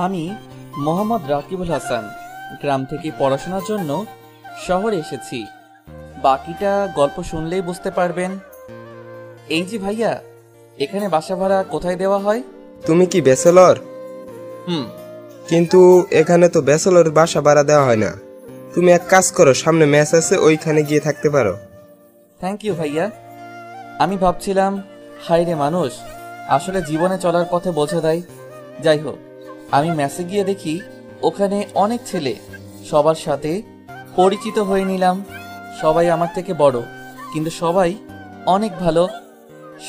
আমি মোহাম্মদ রাকিবুল হাসান, গ্রাম থেকে পড়াশোনার জন্য শহরে এসেছি। বাকিটা গল্প শুনলেই বুঝতে পারবেন। এই যে ভাইয়া, এখানে বাসা ভাড়া কোথায় দেওয়া হয়? তুমি কি ব্যাচেলর? হুম। কিন্তু এখানে তো ব্যাচেলর বাসা ভাড়া দেওয়া হয় না। তুমি এক কাজ করো, সামনে ম্যাচ আছে, ওইখানে গিয়ে থাকতে পারো। থ্যাংক ইউ ভাইয়া। আমি ভাবছিলাম, হায়রে মানুষ আসলে জীবনে চলার পথে বোঝা দেয়। যাই হোক, আমি ম্যাচে গিয়ে দেখি ওখানে অনেক ছেলে, সবার সাথে পরিচিত হয়ে নিলাম। সবাই আমার থেকে বড়, কিন্তু সবাই অনেক ভালো।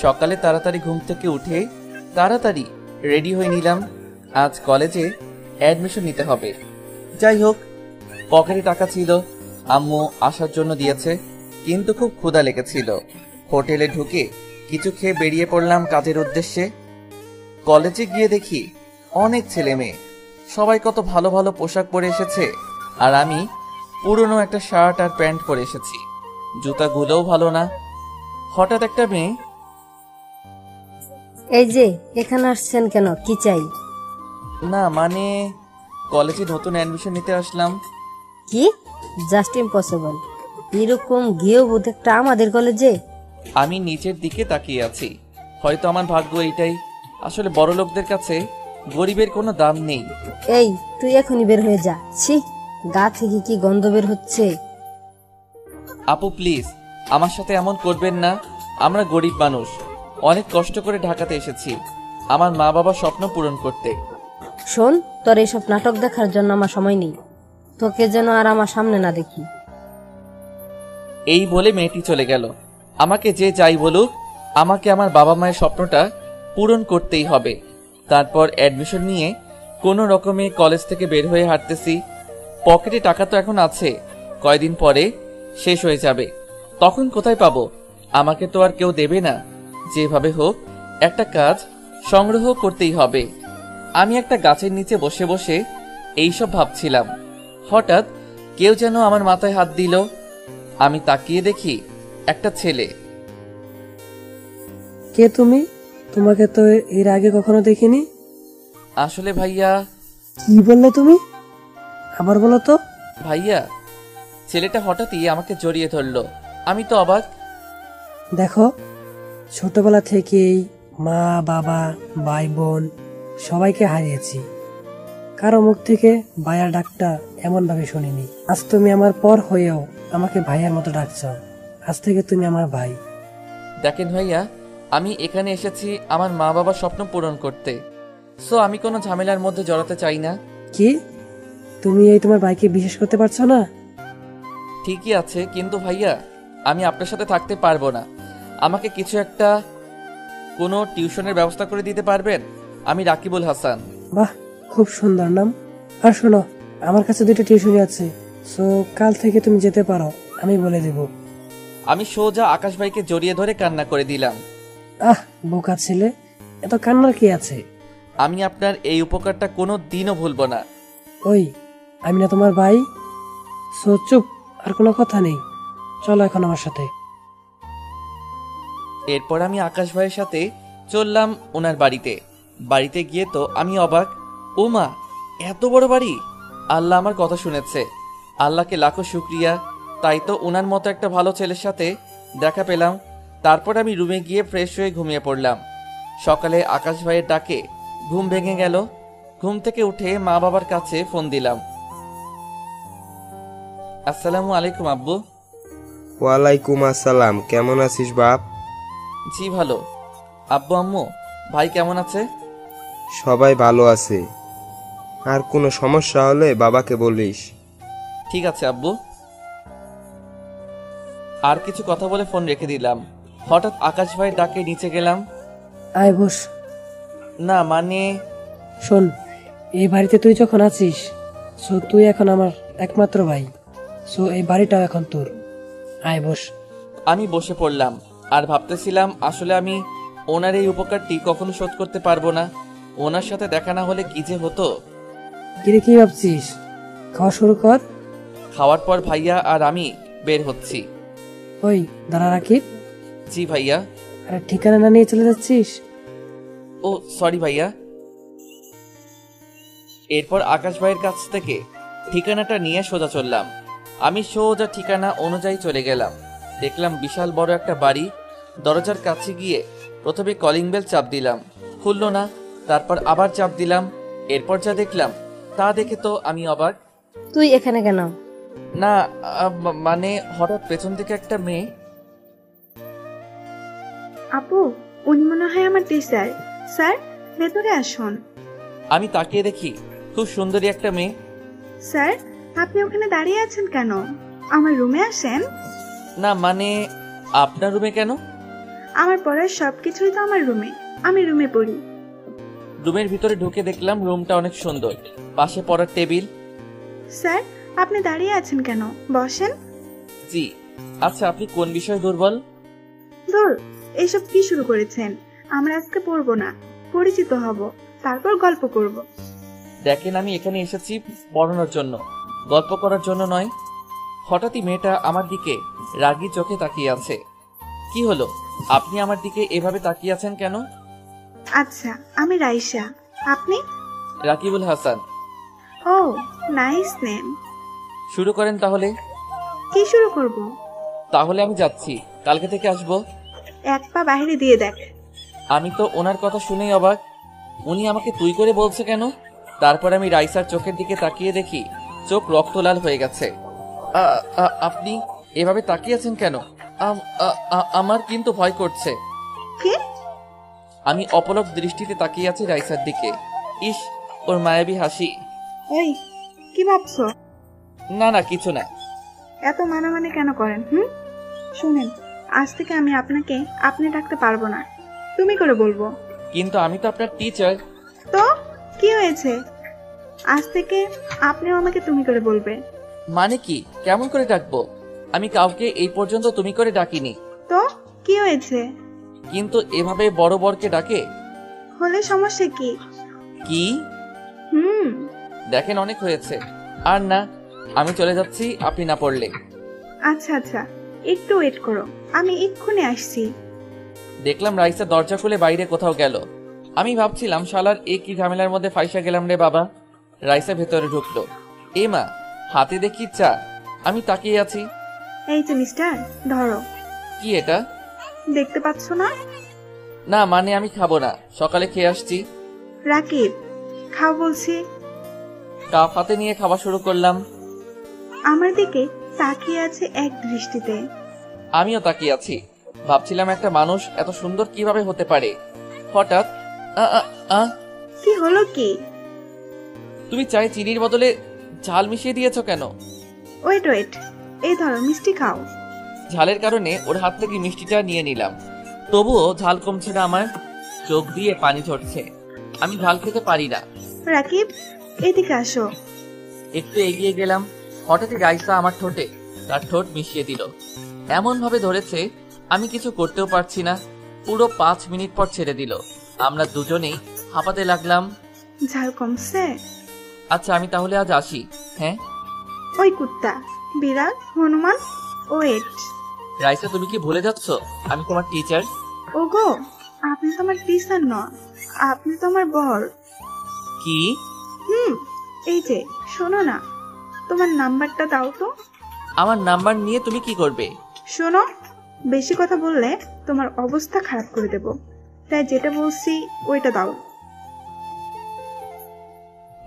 সকালে তাড়াতাড়ি ঘুম থেকে উঠে তাড়াতাড়ি রেডি হয়ে নিলাম, আজ কলেজে অ্যাডমিশন নিতে হবে। যাই হোক, পকেটে টাকা ছিল, আম্মু আসার জন্য দিয়েছে, কিন্তু খুব ক্ষুধা লেগেছিল। হোটেলে ঢুকে কিছু খেয়ে বেরিয়ে পড়লাম কাজের উদ্দেশ্যে। কলেজে গিয়ে দেখি অনেক ছেলে মেয়ে, সবাই কত ভালো ভালো পোশাক পরে এসেছে, আর আমি পুরনো একটা শার্ট আর প্যান্ট পরে এসেছি, জুতাগুলোও ভালো না। হঠাৎ একটা মেয়ে, এই যে এখানে আসছেন কেন, কি চাই? না মানে কলেজে নতুন অ্যাডমিশন নিতে আসলাম। কি? জাস্ট ইম্পসিবল, এরকম গিয়েও বোধ একটা আমাদের কলেজে? আমি নিচের দিকে তাকিয়ে আছি, হয়তো আমার ভাগ্য এইটাই। আসলে বড় লোকদের কাছে গরিবের কোনো দাম নেই। এই তুই এখনই বের হয়ে যা, ছি, গা থেকে কি গন্ধ বের হচ্ছে। আপু প্লিজ আমার সাথে এমন করবেন না, আমরা গরিব মানুষ, অনেক কষ্ট করে ঢাকাতে এসেছি আমার মা বাবার স্বপ্ন পূরণ করতে। শোন, তোর এইসব নাটক দেখার জন্য আমার সময় নেই, তোকে যেন আর আমার সামনে না দেখি। এই বলে মেয়েটি চলে গেল। আমাকে যে যাই বলুক, আমাকে আমার বাবা মায়ের স্বপ্নটা পূরণ করতেই হবে। তারপর অ্যাডমিশন নিয়ে কোনো রকমে কলেজ থেকে বের হয়ে হাঁটতেছি। পকেটে টাকা তো এখন আছে, কয়দিন পরে শেষ হয়ে যাবে, তখন কোথায় পাবো? আমাকে তো আর কেউ দেবে না। যেভাবে হোক একটা কাজ সংগ্রহ করতেই হবে। আমি একটা গাছের নিচে বসে বসে এইসব ভাবছিলাম। হঠাৎ কেউ যেন আমার মাথায় হাত দিল। আমি তাকিয়ে দেখি একটা ছেলে। কে তুমি? তোমাকে তো এর আগে কখনো দেখিনি। আসলে ভাইয়া। কি বললে তুমি? আবার বলো তো। ভাইয়া, ছেলেটা হঠাৎই আমাকে জড়িয়ে ধরলো। আমি তো অবাক। দেখো, ছোটবেলা থেকেই মা বাবা ভাই বোন সবাইকে হারিয়েছি, কারো মুখ থেকে ভাইয়ার ডাকটা এমন ভাবে শুনিনি। আজ তুমি আমার পর হয়েও আমাকে ভাইয়ার মতো ডাকছো। আজ থেকে তুমি আমার ভাই। দেখেন ভাইয়া, আমি এখানে এসেছি আমার মা বাবার স্বপ্ন পূরণ করতে, সো আমি কোনো ঝামেলার মধ্যে জড়াতে চাই না। কি? তুমি এই তোমার ভাইকে বিশ্বাস করতে পারছো না? ঠিকই আছে, কিন্তু ভাইয়া আমি আপনার সাথে থাকতে পারবো না। আমাকে কিছু একটা কোনো টিউশনের ব্যবস্থা করে দিতে পারবেন? আমি রাকিবুল হাসান। বাহ, খুব সুন্দর নাম। আর শোনো, আমার কাছে 2টা টিউশনি আছে, সো কাল থেকে তুমি যেতে পারো, আমি বলে দেব। আমি সোজা আকাশ ভাইকে জড়িয়ে ধরে কান্না করে দিলাম। আহ বোকা ছেলে, এত কান্নার কি আছে? আমি আপনার এই উপকারটা কোনো দিনও ভুলবো না। ওই, আমি না তোমার ভাই? সো চুপ, আর কোনো কথা নেই, চলো এখন আমার সাথে। এরপর আমি আকাশ ভাইয়ের সাথে চললাম ওনার বাড়িতে। বাড়িতে গিয়ে তো আমি অবাক। ও মা, এত বড় বাড়ি! আল্লাহ আমার কথা শুনেছে, আল্লাহকে লাখো শুক্রিয়া। তাই তো ওনার মতো একটা ভালো ছেলের সাথে দেখা পেলাম। তারপর আমি রুমে গিয়ে ফ্রেশ হয়ে ঘুমিয়ে পড়লাম। সকালে আকাশ ভাইয়ের ডাকে ঘুম ভেঙে গেল। ঘুম থেকে উঠে মা বাবার কাছে ফোন দিলাম। আসসালামু আলাইকুম আব্বু। ওয়ালাইকুম আসসালাম, কেমন আছিস বাপ? জি ভালো। আব্বু আম্মু ভাই কেমন আছে? সবাই ভালো আছে। আর কোনো সমস্যা হলে বাবাকে বলিস। ঠিক আছে আব্বু। আর কিছু কথা বলে ফোন রেখে দিলাম। হঠাৎ আকাশ ভাইয়ের ডাকে নিচে গেলাম। আয় বস। না মানে শোন, এই বাড়িতে তুই যখন আছিস, সো তুই এখন আমার একমাত্র ভাই, সো এই বাড়িটাও এখন তোর। আয় বস। আমি বসে পড়লাম আর ভাবতেছিলাম আসলে আমি ওনার এই উপকারটি কখনো শোধ করতে পারবো না। ওনার সাথে দেখা না হলে কি যে হতো। কিরে, কি ভাবছিস? খাওয়া শুরু কর। খাওয়ার পর ভাইয়া আর আমি বের হচ্ছি। ওই দাঁড়া রাকিব, জি ভাইয়া। আরে ঠিকানা না নিয়ে চলে যাচ্ছিস? ও সরি ভাইয়া। এরপর আকাশ ভাইয়ের কাছ থেকে ঠিকানাটা নিয়ে সোজা চললাম। আমি সোজা ঠিকানা অনুযায়ী চলে গেলাম। দেখলাম বিশাল বড় একটা বাড়ি। দরজার কাছে গিয়ে প্রথমে কলিং বেল চাপ দিলাম, খুললো না। তারপর আবার চাপ দিলাম। এরপর যা দেখলাম তা দেখে তো আমি অবাক। তুই এখানে কেন? না মানে হঠাৎ পেছন থেকে একটা মেয়ে। আপু, উনি মনে হয় আমার টিচার। স্যার, ভেতরে আসুন। আমি তাকিয়ে দেখি খুব সুন্দরী একটা মেয়ে। স্যার, আপনি ওখানে দাঁড়িয়ে আছেন কেন? আমার রুমে আসেন। না মানে আপনার রুমে কেন? আমার পড়ার সবকিছুই তো আমার রুমে। আমি রুমে পড়ি। রুমের ভিতরে ঢুকে দেখলাম রুমটা অনেক সুন্দর, পাশে পড়ার টেবিল। স্যার, আপনি দাঁড়িয়ে আছেন কেন? বসেন। জি। আচ্ছা, আপনি কোন বিষয়ে দুর্বল? দূর, এইসব কি শুরু করেছেন? আমরা আজকে পড়বো না, পরিচিত হব, তারপর গল্প করব। দেখেন, আমি এখানে এসেছি পড়ানোর জন্য, গল্প করার জন্য নয়। হঠাৎই মেয়েটা আমার দিকে রাগী চোখে তাকিয়ে আছে। কি হলো, আপনি আমার দিকে এভাবে তাকিয়ে আছেন কেন? আচ্ছা, আমি রাইসা। আপনি? রাকিবুল হাসান। ও, নাইস নেম। শুরু করেন তাহলে। কি শুরু করব? তাহলে আমি যাচ্ছি, কালকে থেকে আসবো। এক পা বাইরে দিয়ে দেখ। আমি তো ওনার কথা শুনেই অবাক। উনি আমাকে তুই করে বলছে কেন? তারপর আমি রাইসার চোখের দিকে তাকিয়ে দেখি চোখ রক্তলাল হয়ে গেছে। আপনি এভাবে তাকিয়ে আছেন কেন? আমার কিন্তু ভয় করছে। কে? আমি অপলক দৃষ্টিতে তাকিয়ে আছি রাইসার দিকে। ইস, ওর মায়াবী হাসি। ওই, কি ভাবছো? না না, কিছু না। এত মানামানি কেন করেন? শুনেন, আজ থেকে আমি আপনাকে আপনি ডাকতে পারবো না, তুমি করে বলবো। কিন্তু আমি তো আপনার টিচার। তো কি হয়েছে? আজ থেকে আপনিও আমাকে তুমি করে বলবে। মানে কি? কেমন করে ডাকবো? আমি কাউকে এই পর্যন্ত তুমি করে ডাকিনি। তো কি হয়েছে? কিন্তু এভাবে বড় বরকে ডাকে? হলে সমস্যা কি? কি? হুম দেখেন, অনেক হয়েছে। আর না, আমি চলে যাচ্ছি আপনি না পড়লে। আচ্ছা আচ্ছা, একটু ওয়েট করো, আমি এক্ষুনি আসছি। দেখলাম রাইসা দরজা খুলে বাইরে কোথাও গেল। আমি ভাবছিলাম শালার এ কি ঝামেলার মধ্যে ফাইসা গেলাম রে বাবা। রাইসা ভেতরে ঢুকলো। এ মা, হাতে দেখি চা। আমি তাকিয়ে আছি। এই যে মিস্টার, ধরো। কি এটা? দেখতে পাচ্ছ না? না মানে আমি খাবো না, সকালে খেয়ে আসছি। রাকিব, খাও বলছি। কাপ হাতে নিয়ে খাওয়া শুরু করলাম। আমার দিকে তাকিয়ে আছে এক দৃষ্টিতে। আমিও তাকিয়ে আছি, ভাবছিলাম একটা মানুষ এত সুন্দর কিভাবে হতে পারে। হঠাৎ আ আ আ কি হলো কি? তুমি চায়ে চিনির বদলে ঝাল মিশিয়ে দিয়েছো কেন? ওয়েট ওয়েট, এই ধরো মিষ্টি খাও। ঝালের কারণে ওর হাত থেকে মিষ্টিটা নিয়ে নিলাম। তবুও ঝাল কমছে না আমার, চোখ দিয়ে পানি ঝরছে। আমি ঝাল খেতে পারি না। রাকিব, এদিকে আসো। একটু এগিয়ে গেলাম। হঠাৎই রাইসা আমার ঠোঁটে তার ঠোঁট মিশিয়ে দিল। এমন ভাবে ধরেছে আমি কিছু করতেও পারছি না। পুরো 5 মিনিট পর ছেড়ে দিল। আমরা দুজনেই হাঁপাতে লাগলাম। ঝাল কমছে? আচ্ছা, আমি তাহলে আজ আসি। হ্যাঁ। ওই কুত্তা, বিড়াল, হনুমান, ওয়েট। রাইসা, তুমি কি ভুলে যাচ্ছ আমি তোমার টিচার? ওগো, আপনি তো আমার টিচার নন, আপনি তো আমার বর। কি? এই যে শোনো না, তোমার নাম্বারটা দাও তো। আমার নাম্বার নিয়ে তুমি কি করবে? শোনো, বেশি কথা বললে তোমার অবস্থা খারাপ করে দেব, তাই যেটা বলছি ওইটা দাও।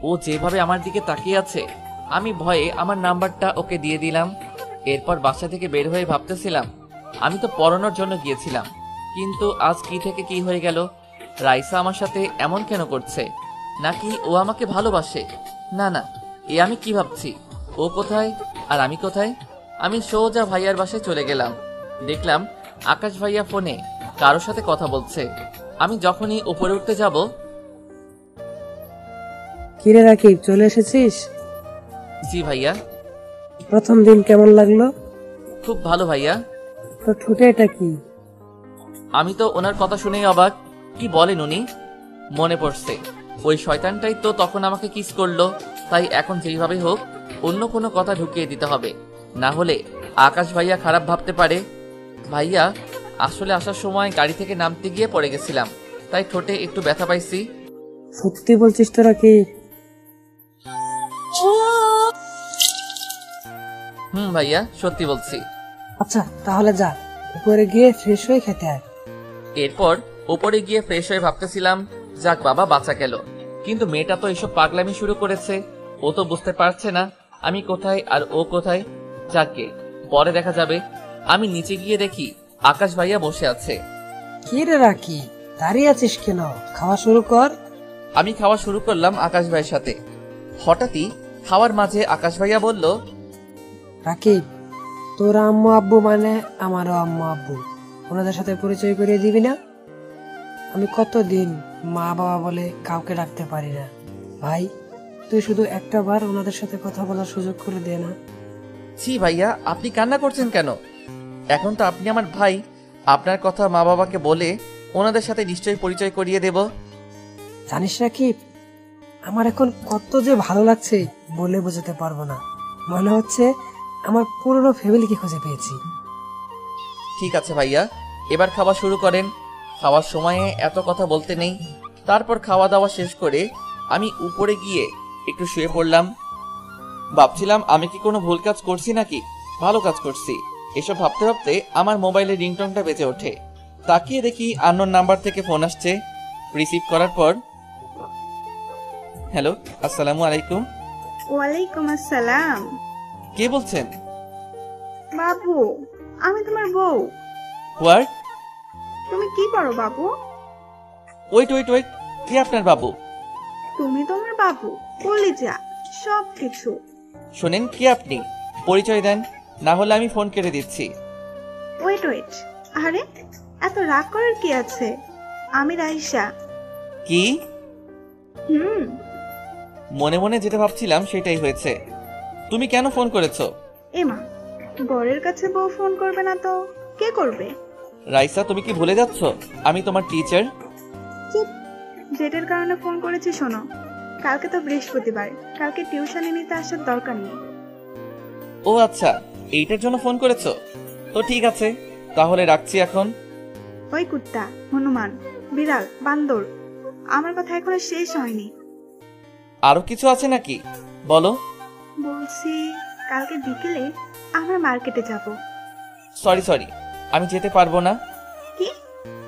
ও যেভাবে আমার দিকে তাকিয়ে আছে, আমি ভয়ে আমার নাম্বারটা ওকে দিয়ে দিলাম। এরপর বাসা থেকে বের হয়ে ভাবতেছিলাম, আমি তো পড়ানোর জন্য গিয়েছিলাম, কিন্তু আজ কি থেকে কি হয়ে গেল। রাইসা আমার সাথে এমন কেন করছে? নাকি ও আমাকে ভালোবাসে? না না, এ আমি কি ভাবছি? ও কোথায় আর আমি কোথায়? আমি সোজা ভাইয়ার বাসায় চলে গেলাম। দেখলাম আকাশ ভাইয়া ফোনে কারোর সাথে কথা বলছে। আমি যখনই উপরে উঠতে যাব। কিরে রাকিব, চলে এসেছিস? জি ভাইয়া। প্রথম দিন কেমন লাগলো? খুব ভালো ভাইয়া। তো ঠোঁটে এটা কি? আমি তো ওনার কথা শুনেই অবাক। কি বলেন উনি? মনে পড়ছে, ওই শয়তানটাই তো তখন আমাকে কিস করলো। তাই এখন যেইভাবে হোক অন্য কোনো কথা ঢুকিয়ে দিতে হবে, না হলে আকাশ ভাইয়া খারাপ ভাবতে পারে। ভাইয়া, আসলে আসার সময় গাড়ি থেকে নামতে গিয়ে পড়ে গেছিলাম, তাই ঠোঁটে একটু ব্যথা পাইছি। সত্যি বলছিস তোরা কি? ভাইয়া, সত্যি বলছি। আচ্ছা তাহলে যা, উপরে গিয়ে ফ্রেশ হয়ে খেতে আয়। এরপর ওপরে গিয়ে ফ্রেশ হয়ে ভাবতেছিলাম, যাক বাবা, বাঁচা গেল। কিন্তু মেয়েটা তো এসব পাগলামি শুরু করেছে। ও তো বুঝতে পারছে না আমি কোথায় আর ও কোথায়। যাকে পরে দেখা যাবে। আমি নিচে গিয়ে দেখি আকাশ ভাইয়া বসে আছে। কি রে রাকি, দাঁড়িয়ে আছিস কেন? খাওয়া শুরু কর। আমি খাওয়া শুরু করলাম আকাশ ভাইয়ের সাথে। হঠাৎই খাওয়ার মাঝে আকাশ ভাইয়া বলল, রাকিব, তোর আম্মু আব্বু মানে আমারও আম্মু আব্বু, ওনাদের সাথে পরিচয় করিয়ে দিবি না? আমি কতদিন মা বাবা বলে কাউকে ডাকতে পারি না। ভাই, তুই শুধু একটা বার ওনাদের সাথে কথা বলার সুযোগ করে দে না। ছি ভাইয়া, আপনি কান্না করছেন কেন? এখন তো আপনি আমার ভাই। আপনার কথা মা বাবাকে বলে ওনাদের সাথে নিশ্চয়ই পরিচয় করিয়ে দেব। জানিস রাকিব, আমার এখন কত যে ভালো লাগছে বলে বোঝাতে পারবো না। মনে হচ্ছে আমার পুরনো ফ্যামিলিকে খুঁজে পেয়েছি। ঠিক আছে ভাইয়া, এবার খাওয়া শুরু করেন। খাওয়ার সময়ে এত কথা বলতে নেই। তারপর খাওয়া দাওয়া শেষ করে আমি উপরে গিয়ে একটু শুয়ে পড়লাম। ভাবছিলাম আমি কি কোনো ভুল কাজ করছি নাকি ভালো কাজ করছি। এসব ভাবতে ভাবতে আমার মোবাইলের রিংটোনটা বেজে ওঠে। তাকিয়ে দেখি আননোন নাম্বার থেকে ফোন আসছে। রিসিভ করার পর, হ্যালো, আসসালামু আলাইকুম। ওয়ালাইকুম আসসালাম। কে বলছেন? বাবু, আমি তোমার বউ। হোয়াট? তুমি কি করো বাবু? ওয়েট ওয়েট ওয়েট, কে আপনার বাবু? তুমি তোমার বাবু, কলিজা, সব কিছু। শোনেন, কে আপনি? পরিচয় দেন, না হলে আমি ফোন কেটে দিচ্ছি। ওয়েট ওয়েট, আরে এত রাগ করার কি আছে? আমি রাইসা। কি? হুম। মনে মনে যেটা ভাবছিলাম সেটাই হয়েছে। তুমি কেন ফোন করেছো? এমা, বরের কাছে বউ ফোন করবে না তো কে করবে? রাইসা, তুমি কি ভুলে যাচ্ছ আমি তোমার টিচার? চুপ। যেটার কারণে ফোন করেছি শোনো, কালকে তো বৃহস্পতিবার, কালকে টিউশনে নিতে আসার দরকার নেই। ও আচ্ছা, এইটার জন্য ফোন করেছো? তো ঠিক আছে, তাহলে রাখছি এখন। ওই কুত্তা, হনুমান, বিড়াল, বান্দর, আমার কথা এখনো শেষ হয়নি। আরো কিছু আছে নাকি বলো? বলছি কালকে বিকেলে আমরা মার্কেটে যাব। সরি সরি, আমি যেতে পারবো না। কি?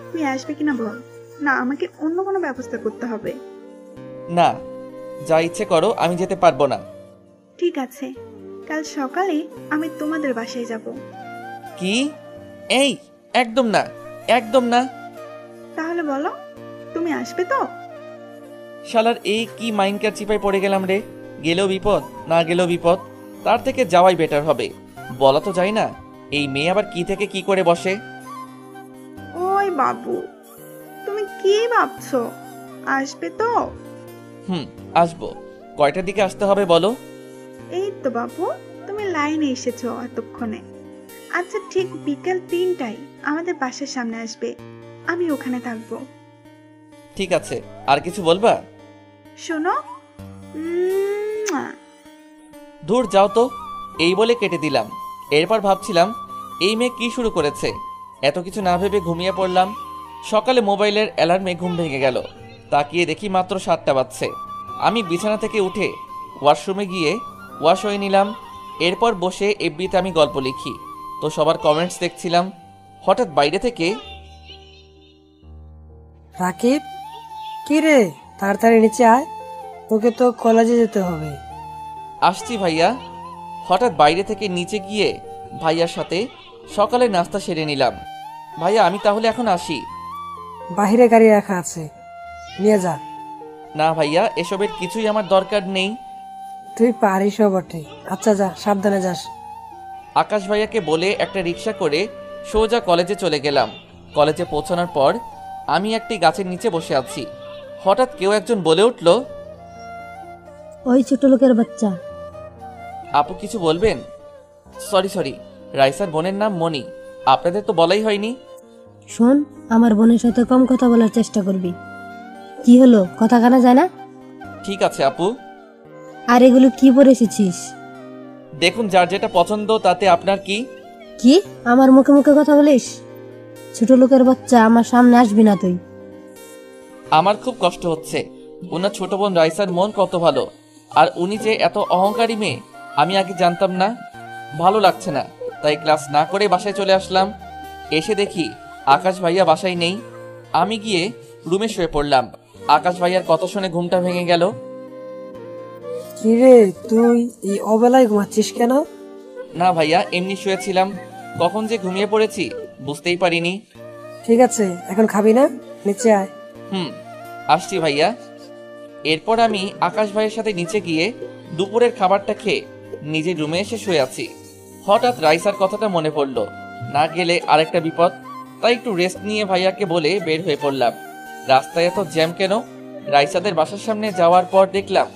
তুই আসবে কিনা বল, না আমাকে অন্য কোনো ব্যবস্থা করতে হবে? না, যা ইচ্ছে করো, আমি যেতে পারবো না। ঠিক আছে, কাল সকালে আমি তোমাদের বাসায় যাব। কি? এই, একদম না, একদম না। তাহলে বলো, তুমি আসবে তো? শালার এই কি মাইন্ডকার চিপায় পড়ে গেলাম রে। গেলেও বিপদ, না গেলেও বিপদ। তার থেকে যাওয়াই বেটার হবে। বলা তো যায় না এই মেয়ে আবার কি থেকে কি করে বসে। ওই বাবু, তুমি কি ভাবছো? আসবে তো? আসবো। কয়টার দিকে আসতে হবে বলো? এই তো বাবু, তুমি লাইনে এসেছো এতক্ষণে। আচ্ছা, ঠিক বিকেল 3টায় আমাদের বাসার সামনে আসবে, আমি ওখানে থাকবো। ঠিক আছে, আর কিছু বলবা? শোনো, দূর যাও তো, এই বলে কেটে দিলাম। এরপর ভাবছিলাম এই মেয়ে কি শুরু করেছে। এত কিছু না ভেবে ঘুমিয়ে পড়লাম। সকালে মোবাইলের অ্যালার্মে ঘুম ভেঙে গেল। তাকিয়ে দেখি মাত্র 7টা বাজছে। আমি বিছানা থেকে উঠে ওয়াশরুমে গিয়ে ওয়াশ হয়ে নিলাম। এরপর বসে এফবিতে আমি গল্প লিখি, তো সবার কমেন্টস দেখছিলাম। হঠাৎ বাইরে থেকে, রাকিব, কি রে, তাড়াতাড়ি নিচে আয়, তোকে তো কলেজে যেতে হবে। আসছি ভাইয়া। হঠাৎ বাইরে থেকে নিচে গিয়ে ভাইয়ার সাথে সকালে নাস্তা সেরে নিলাম। ভাইয়া, আমি তাহলে এখন আসি। বাহিরে গাড়ি রাখা আছে, নিয়ে যা। না ভাইয়া, এসবের কিছুই আমার দরকার নেই। তুই পারিসও বটে। আচ্ছা যা, সাবধানে যাস। আকাশ ভাইয়াকে বলে একটা রিক্সা করে সোজা কলেজে চলে গেলাম। কলেজে পৌঁছানোর পর আমি একটি গাছের নিচে বসে আছি। হঠাৎ কেউ একজন বলে উঠল, ওই ছোট লোকের বাচ্চা। আপু কিছু বলবেন? সরি সরি, রাইসার বোনের নাম মনি। আপনাদের তো বলাই হয়নি। শোন, আমার বোনের সাথে কম কথা বলার চেষ্টা করবি। কি হলো, কথা কানা যায় না? ঠিক আছে আপু। আর এগুলো কি পরে এসেছিস? দেখুন, যার যেটা পছন্দ তাতে আপনার কি? কি আমার মুখে মুখে কথা বলিস? ছোট লোকের বাচ্চা, আমার সামনে আসবি না তুই। আমার খুব কষ্ট হচ্ছে। ওনার ছোট বোন রাইসার মন কত ভালো, আর উনি যে এত অহংকারী মেয়ে আমি আগে জানতাম না। ভালো লাগছে না, তাই ক্লাস না করে বাসায় চলে আসলাম। এসে দেখি আকাশ ভাইয়া বাসায় নেই। আমি গিয়ে রুমে শুয়ে পড়লাম। আকাশ ভাইয়ার কথা শুনে ঘুমটা ভেঙে গেল। কিরে, তুই এই অবেলায় ঘুমাচ্ছিস কেন? না ভাইয়া, এমনি শুয়েছিলাম, কখন যে ঘুমিয়ে পড়েছি বুঝতেই পারিনি। ঠিক আছে, এখন খাবি না? নিচে আয়। আসছি ভাইয়া। এরপর আমি আকাশ ভাইয়ের সাথে নিচে গিয়ে দুপুরের খাবারটা খেয়ে নিজের রুমে এসে শুয়ে আছি। হঠাৎ রাইসার কথাটা মনে পড়লো, না গেলে আরেকটা বিপদ। তাই একটু রেস্ট নিয়ে ভাইয়াকে বলে বের হয়ে পড়লাম। রাস্তায় এত জ্যাম কেন? রাইসাদের বাসার সামনে যাওয়ার পর দেখলাম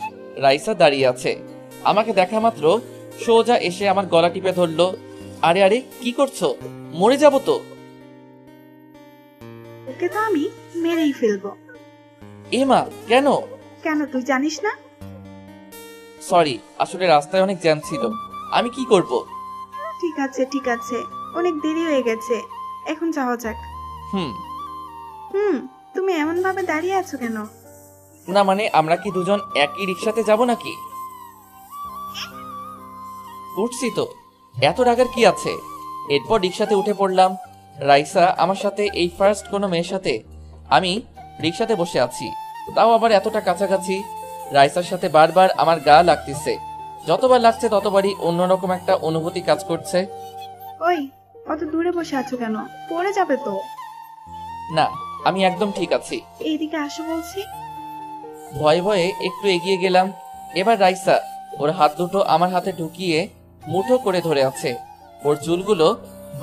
রাইসা দাঁড়িয়ে আছে। আমাকে দেখা মাত্র সোজা এসে আমার গলা টিপে ধরলো। আরে আরে, কি করছো? মরে যাবো তো। ওকে তো আমি মেরেই ফেলবো। এমা, কেন? কেন তুই জানিস না? সরি, আসলে রাস্তায় অনেক জ্যাম ছিল, আমি কি করব? ঠিক আছে ঠিক আছে, অনেক দেরি হয়ে গেছে, এখন যাওয়া যাক। হুম। তুমি এমন ভাবে দাঁড়িয়ে আছো কেন? না মানে, আমরা কি দুজন একই রিক্সাতে যাব নাকি? উঠছি তো, এত রাগের কি আছে? এরপর রিক্সাতে উঠে পড়লাম। রাইসা আমার সাথে, এই ফার্স্ট কোনো মেয়ের সাথে আমি রিক্সাতে বসে আছি, তাও আবার এতটা কাছাকাছি। রাইসার সাথে বারবার আমার গা লাগতেছে। যতবার লাগছে ততবারই অন্যরকম একটা অনুভূতি কাজ করছে। ওই, অত দূরে বসে আছো কেন? পড়ে যাবে তো। না, আমি একদম ঠিক আছি। এইদিকে আসো বলছি। ভয়ে ভয়ে একটু এগিয়ে গেলাম। এবার রাইসা ওর হাত দুটো আমার হাতে ঢুকিয়ে মুঠো করে ধরে আছে। ওর চুলগুলো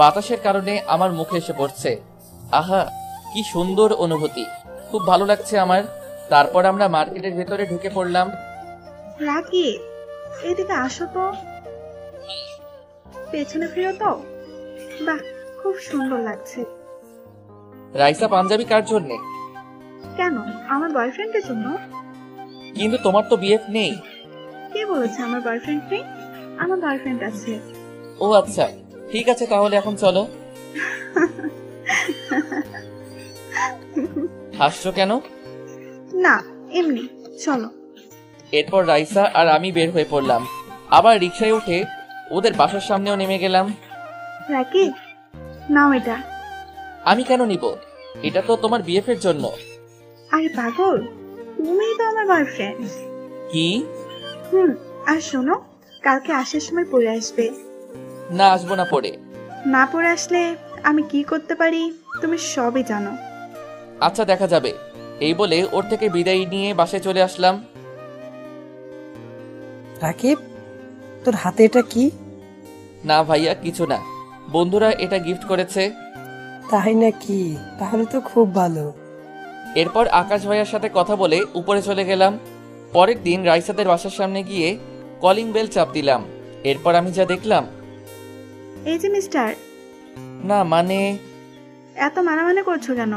বাতাসের কারণে আমার মুখে এসে পড়ছে। আহা, কি সুন্দর অনুভূতি, খুব ভালো লাগছে আমার। তারপর আমরা মার্কেটের ভেতরে ঢুকে পড়লাম। রাকি, এইদিকে আসো তো। পেছনে ফিরো তো। বাহ, খুব সুন্দর লাগছে। রাইসা, পাঞ্জাবি কার জন্যে? কেন, আমার বয়ফ্রেন্ডের জন্য। কিন্তু তোমার তো বিএফ নেই। কে বলেছে আমার বয়ফ্রেন্ড নেই? আমার বয়ফ্রেন্ড আছে। ও আচ্ছা, ঠিক আছে, তাহলে এখন চলো। হাসছো কেন? না, এমনি, চলো। এরপর রাইসা আর আমি বের হয়ে পড়লাম। আবার রিক্সায় উঠে ওদের বাসার সামনেও নেমে গেলাম। রাকি, নাও এটা। আমি কেন নিব? এটা তো তোমার বিএফ এর জন্য। আরে পাগল, তুমিই তো আমার বয়ফ্রেন্ড। কি? আর শোনো, কালকে আসার সময় পরে আসবে। না, আসবো না পরে। না পরে আসলে আমি কি করতে পারি তুমি সবই জানো। আচ্ছা, দেখা যাবে। এই বলে ওর থেকে বিদায় নিয়ে বাসায় চলে আসলাম। রাকিব, তোর হাতে এটা কি? না ভাইয়া, কিছু না, বন্ধুরা এটা গিফট করেছে। তাই নাকি? তাহলে তো খুব ভালো। এরপর আকাশ ভাইয়ার সাথে কথা বলে উপরে চলে গেলাম। পরের দিন রাইসাদের বাসার সামনে গিয়ে কলিং বেল চাপ দিলাম। এরপর আমি যা দেখলাম। এই যে মিস্টার। না মানে, এত মানামানি করছো কেন?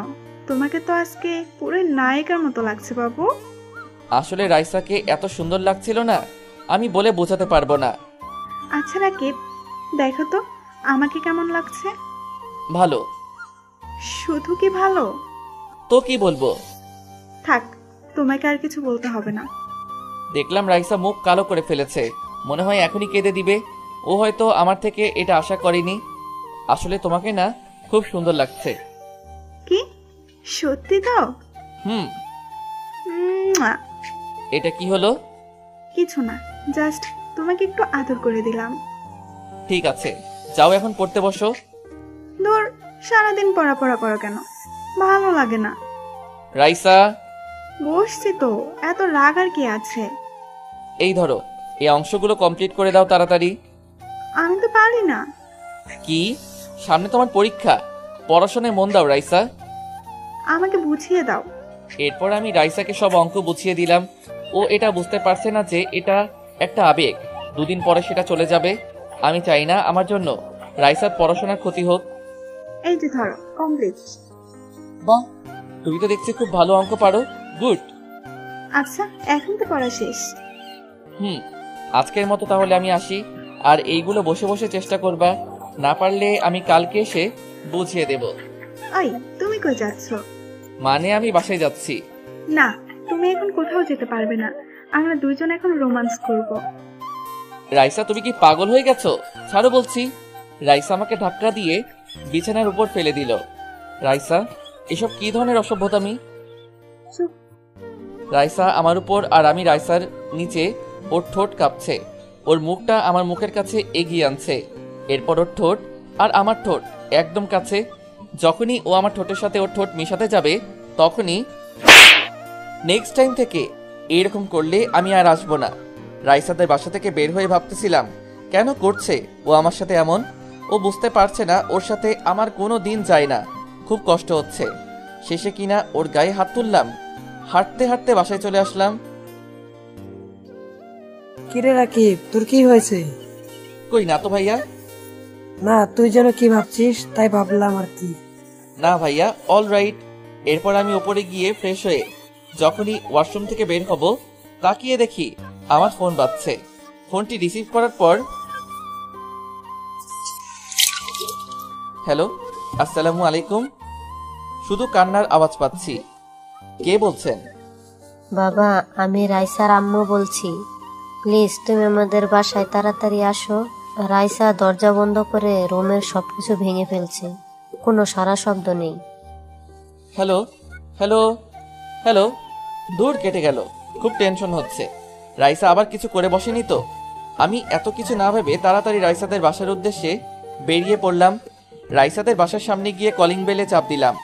তোমাকে তো আজকে পুরো নায়িকার মতো লাগছে বাবু। আসলে রাইসাকে এত সুন্দর লাগছিল না, আমি বলে বোঝাতে পারবো না। আচ্ছা রাকিব, দেখো তো আমাকে কেমন লাগছে। ভালো। শুধু কি ভালো? তো কি বলবো? থাক, তোমাকে আর কিছু বলতে হবে না। দেখলাম রাইসা মুখ কালো করে ফেলেছে, মনে হয় এখনই কেঁদে দিবে। ও হয়তো আমার থেকে এটা আশা করেনি। আসলে তোমাকে না খুব সুন্দর লাগছে। কি, সত্যি তো? হুম। মুয়া। এটা কি হলো? কিছু না, জাস্ট তোমাকে একটু আদর করে দিলাম। ঠিক আছে, যাও এখন পড়তে বসো। ধর, সারাদিন পড়া করো কেন? ভালো লাগে না। রাইসা, বসছি তো, এত রাগ আর কি আছে? এই ধরো, এই অংশগুলো কমপ্লিট করে দাও তাড়াতাড়ি। আমি তো পারি না। কি? সামনে তোমার পরীক্ষা, পড়াশোনায় মন দাও রাইসা। আমাকে বুঝিয়ে দাও। এরপর আমি রাইসাকে সব অঙ্ক বুঝিয়ে দিলাম। ও এটা বুঝতে পারছে না যে এটা একটা আবেগ, দুদিন পরে সেটা চলে যাবে। আমি চাই না আমার জন্য রাইসার পড়াশোনার ক্ষতি হোক। এই যে ধরো, কমপ্লিট। বাহ, তুমি তো দেখছি খুব ভালো অঙ্ক পারো। গুড। আচ্ছা, এখন তো পড়া শেষ। আজকের মতো তাহলে আমি আসি। আর এইগুলো বসে বসে চেষ্টা করবা, না পারলে আমি কালকে এসে বুঝিয়ে দেব। ওই তুমি কই যাচ্ছ? মানে আমি বাসায় যাচ্ছি। না, তুমি এখন কোথাও যেতে পারবে না। আমরা দুইজন এখন রোমান্স করব। রাইসা, তুমি কি পাগল হয়ে গেছো? ছাড়ো বলছি। রাইসা আমাকে ধাক্কা দিয়ে বিছানার উপর ফেলে দিল। রাইসা, এসব কি ধরনের অসভ্যতামি? চুপ। রাইসা আমার উপর আর আমি রাইসার নিচে। ওর ঠোঁট কাঁপছে। ওর মুখটা আমার মুখের কাছে এগিয়ে আনছে। এরপর ওর ঠোঁট আর আমার ঠোঁট একদম কাছে। যখনই ও আমার ঠোঁটের সাথে ওর ঠোঁট মিশাতে যাবে তখনই, নেক্সট টাইম থেকে এরকম করলে আমি আর আসবো না। রাইসাদের বাসা থেকে বের হয়ে ভাবতেছিলাম কেন করছে ও আমার সাথে এমন। ও বুঝতে পারছে না ওর সাথে আমার কোনো দিন যায় না। খুব কষ্ট হচ্ছে। শেষে কিনা ওর গায়ে হাত তুললাম। হাঁটতে হাঁটতে বাসায় চলে আসলাম। কিরে রাকিব, তোর কি হয়েছে? কই না তো ভাইয়া। না, তুই যেন কি ভাবছিস তাই ভাবলাম আর কি। না ভাইয়া, অল রাইট। এরপর আমি ওপরে গিয়ে ফ্রেশ হয়ে যখনই ওয়াশরুম থেকে বের হব তাকিয়ে দেখি আমার ফোন বাজছে। ফোনটি রিসিভ করার পর, হ্যালো, আসসালামু আলাইকুম। শুধু কান্নার আওয়াজ পাচ্ছি। কে বলছেন? বাবা, আমি রাইসার আম্মু বলছি। প্লিজ তুমি আমাদের বাসায় তাড়াতাড়ি আসো। রাইসা দরজা বন্ধ করে রুমের সবকিছু ভেঙে ফেলছে। কোনো সারা শব্দ নেই। Hello hello hello. দূর কেটে গেল। খুব টেনশন হচ্ছে। রাইসা আবার কিছু করে বসেনি তো? আমি এত কিছু না ভেবে তাড়াতাড়ি রাইসাদের বাসার উদ্দেশ্যে বেরিয়ে পড়লাম। রাইসাদের বাসার সামনে গিয়ে কলিং বেলে চাপ দিলাম।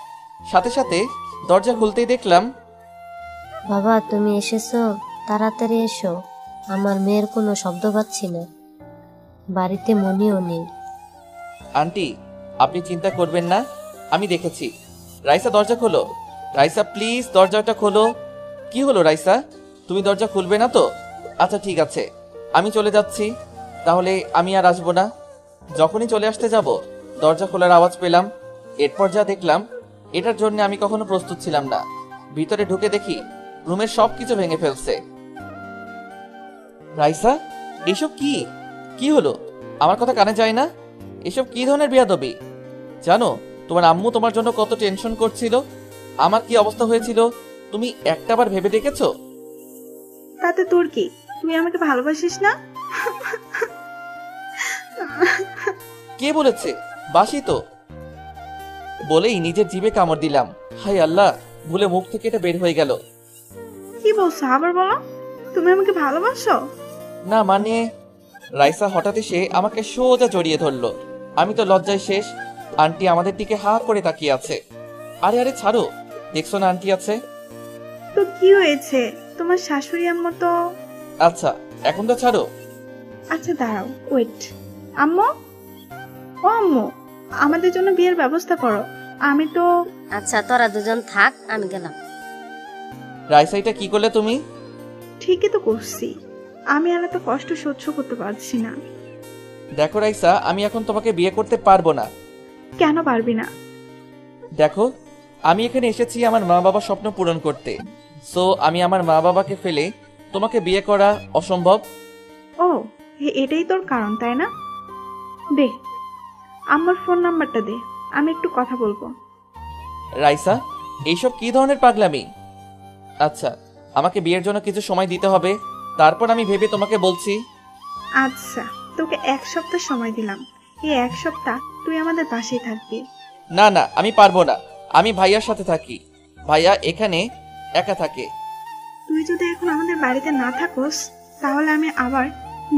সাথে সাথে দরজা খুলতেই দেখলাম, বাবা তুমি এসেছো, তাড়াতাড়ি এসো। আমার মেয়ের কোনো শব্দ পাচ্ছি না। বাড়িতে মনিও নেই। আন্টি, আপনি চিন্তা করবেন না, আমি দেখেছি। রাইসা দরজা খোলো। রাইসা প্লিজ দরজাটা খোলো। কি হলো রাইসা, তুমি দরজা খুলবে না তো? আচ্ছা ঠিক আছে, আমি চলে যাচ্ছি। তাহলে আমি আর আসবো না। যখনই চলে আসতে যাব দরজা খোলার আওয়াজ পেলাম। এরপর যা দেখলাম এটার জন্য আমি কখনো প্রস্তুত ছিলাম না। ভিতরে ঢুকে দেখি রুমের সবকিছু ভেঙে ফেলছে। রাইসা, এসব কি? কি হলো? আমার কথা কানে যায় না? এসব কি ধরনের বেয়াদবি? জানো তোমার আম্মু তোমার জন্য কত টেনশন করছিল? আমার কি অবস্থা হয়েছিল তুমি একটাবার ভেবে দেখেছো? তাতে তোর কি? তুই আমাকে ভালোবাসিস না? কে বলেছে? বাসি তো। বলেই নিজের জিভে কামড় দিলাম। হাই আল্লাহ, ভুলে মুখ থেকে এটা বের হয়ে গেল। কি বলছো আবার বলো? তুমি আমাকে ভালোবাসো? না মানে। রাইসা হঠাৎ এসে আমাকে সোজা জড়িয়ে ধরলো। আমি তো লজ্জায় শেষ। আন্টি আমাদের দিকে হা করে তাকিয়ে আছে। আরে আরে ছাড়ো, দেখছো না আন্টি আছে। তো কি হয়েছে? তোমার শাশুড়ি আম্মু তো। আচ্ছা এখন তো ছাড়ো। আচ্ছা দাঁড়াও, ওয়েট। আম্মু, ও আম্মু, আমাদের জন্য বিয়ের ব্যবস্থা করো। আমি তো। আচ্ছা তোরা দুজন থাক, আমি গেলাম। রাইসা এটা কি করলে তুমি? ঠিকই তো করছি। আমি আর এত কষ্ট সহ্য করতে পারছি না। দেখো রাইসা, আমি এখন তোমাকে বিয়ে করতে পারবো না। কেন পারবি না? দেখো, আমি এখানে এসেছি আমার মা বাবার স্বপ্ন পূরণ করতে। সো আমি আমার মা বাবাকে ফেলে তোমাকে বিয়ে করা অসম্ভব। ও, এটাই তোর কারণ তাই না? দে আমার ফোন নাম্বারটা দে, আমি একটু কথা বলবো। রাইসা, এইসব কি ধরনের পাগলামি? আচ্ছা, আমাকে বিয়ের জন্য কিছু সময় দিতে হবে, তারপর আমি ভেবে তোমাকে বলছি। আচ্ছা, তোকে 1 সপ্তাহ সময় দিলাম। এই 1 সপ্তাহ তুই আমাদের পাশেই থাকবি। না না, আমি পারবো না। আমি ভাইয়ার সাথে থাকি। ভাইয়া এখানে একা থাকে। তুই যদি এখন আমাদের বাড়িতে না থাকোস তাহলে আমি আবার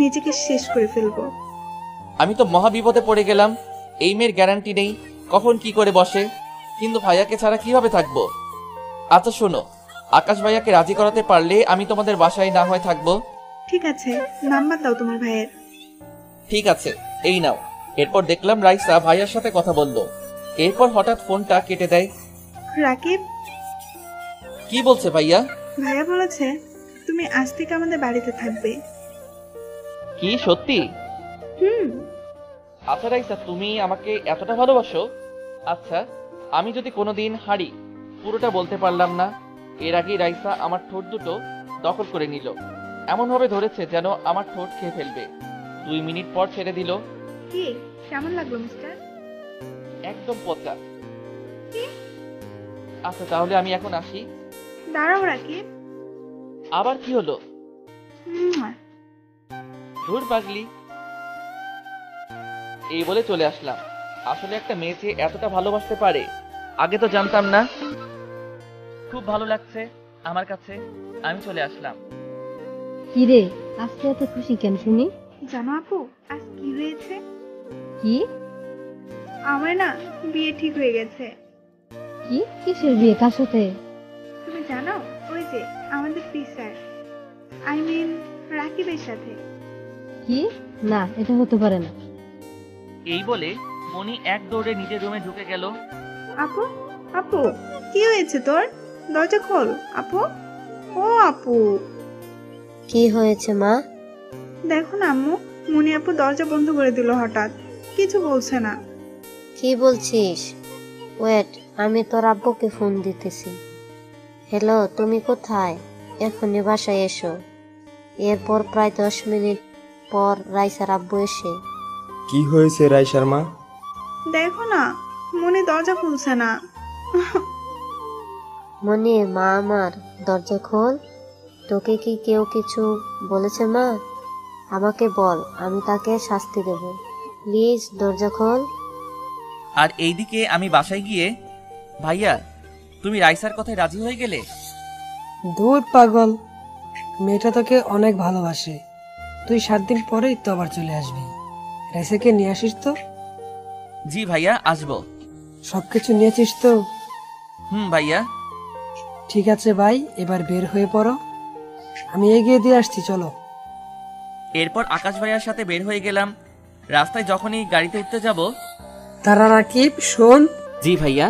নিজেকে শেষ করে ফেলবো। আমি তো মহা বিপদে পড়ে গেলাম। এই মেয়ের গ্যারান্টি নেই কখন কি করে বসে। কিন্তু ভাইয়াকে ছাড়া কিভাবে থাকবো? আচ্ছা শোনো, আকাশ ভাইয়াকে রাজি করাতে পারলে আমি তোমাদের বাসায় না হয় থাকবো। ঠিক আছে, নাম্বার দাও তোমার ভাইয়ের। ঠিক আছে, এই নাও। এরপর দেখলাম রাইসা ভাইয়ার সাথে কথা বললো। এরপর হঠাৎ ফোনটা কেটে দেয়। রাকিব, কি বলছে ভাইয়া? ভাইয়া বলেছে তুমি আজ থেকে আমাদের বাড়িতে থাকবে। কি সত্যি? হুম। আচ্ছা রাইসা, তুমি আমাকে এতটা ভালোবাসো? আচ্ছা, আমি যদি কোনোদিন হারি, পুরোটা বলতে পারলাম না। এর আগেই রাইসা আমার ঠোঁট দুটো দখল করে নিল। এমন ভাবে ধরেছে যেন আমার ঠোঁট খেয়ে ফেলবে। 2 মিনিট পর ছেড়ে দিল। কি কেমন লাগলো মিস্টার? একদম পচা। কি? আচ্ছা তাহলে আমি এখন আসি। দাঁড়াও রাকিব। আবার কি হলো? হুম, ধুর পাগলি। এই বলে চলে আসলাম। আসলে একটা মেয়ে যে এতটা ভালোবাসতে পারে আগে তো জানতাম না। খুব ভালো লাগছে আমার কাছে। আমি চলে আসলাম। কিরে, আজকে এত খুশি কেন শুনি? জানো আপু আজ কি হয়েছে? কি? আমার না বিয়ে ঠিক হয়ে গেছে। কি? কিসের বিয়ে? কার সাথে? তুমি জানো ওই যে আমাদের স্যার, আই মিন রাকিবের সাথে। কি? না, এটা হতে পারে না। এই বলে মনি এক দৌড়ে নিজের রুমে ঢুকে গেল। আপু, আপু কি হয়েছে তোর? দরজা খোল আপু। ও আপু, কি হয়েছে মা? দেখো না আম্মু, মনি আপু দরজা বন্ধ করে দিল হঠাৎ, কিছু বলছে না। কি বলছিস? ওয়েট, আমি তোর আব্বুকে ফোন দিতেছি। হ্যালো, তুমি কোথায়? এখনই বাসায় এসো। এরপর প্রায় 10 মিনিট পর রাইসার আব্বু এসে। কি হয়েছে রাইসার মা? দেখো না মনি দরজা খুলছে না। মনে মা আমার, দরজা খোল। তোকে কি কেউ কিছু বলেছে মা? আমাকে বল, আমি তাকে শাস্তি দেব। প্লিজ দরজা খোল। আর এইদিকে আমি বাসায় গিয়ে, ভাইয়া তুমি রাইসার কথায় রাজি হয়ে গেলে? দূর পাগল, মেয়েটা তোকে অনেক ভালোবাসে। তুই 7 দিন পরেই তো আবার চলে আসবি। রাইসাকে নিয়ে আসিস তো? জি ভাইয়া আসবো। সবকিছু নিয়েছিস তো? ভাইয়া। ঠিক আছে ভাই, এবার বের হয়ে পড়ো। আমি এগিয়ে দিয়ে আসছি, চলো। এরপর আকাশ ভাইয়ার সাথে বের হয়ে গেলাম। রাস্তায় যখনই গাড়িতে উঠতে যাব, তারা রাকিব, শোন, জি ভাইয়া।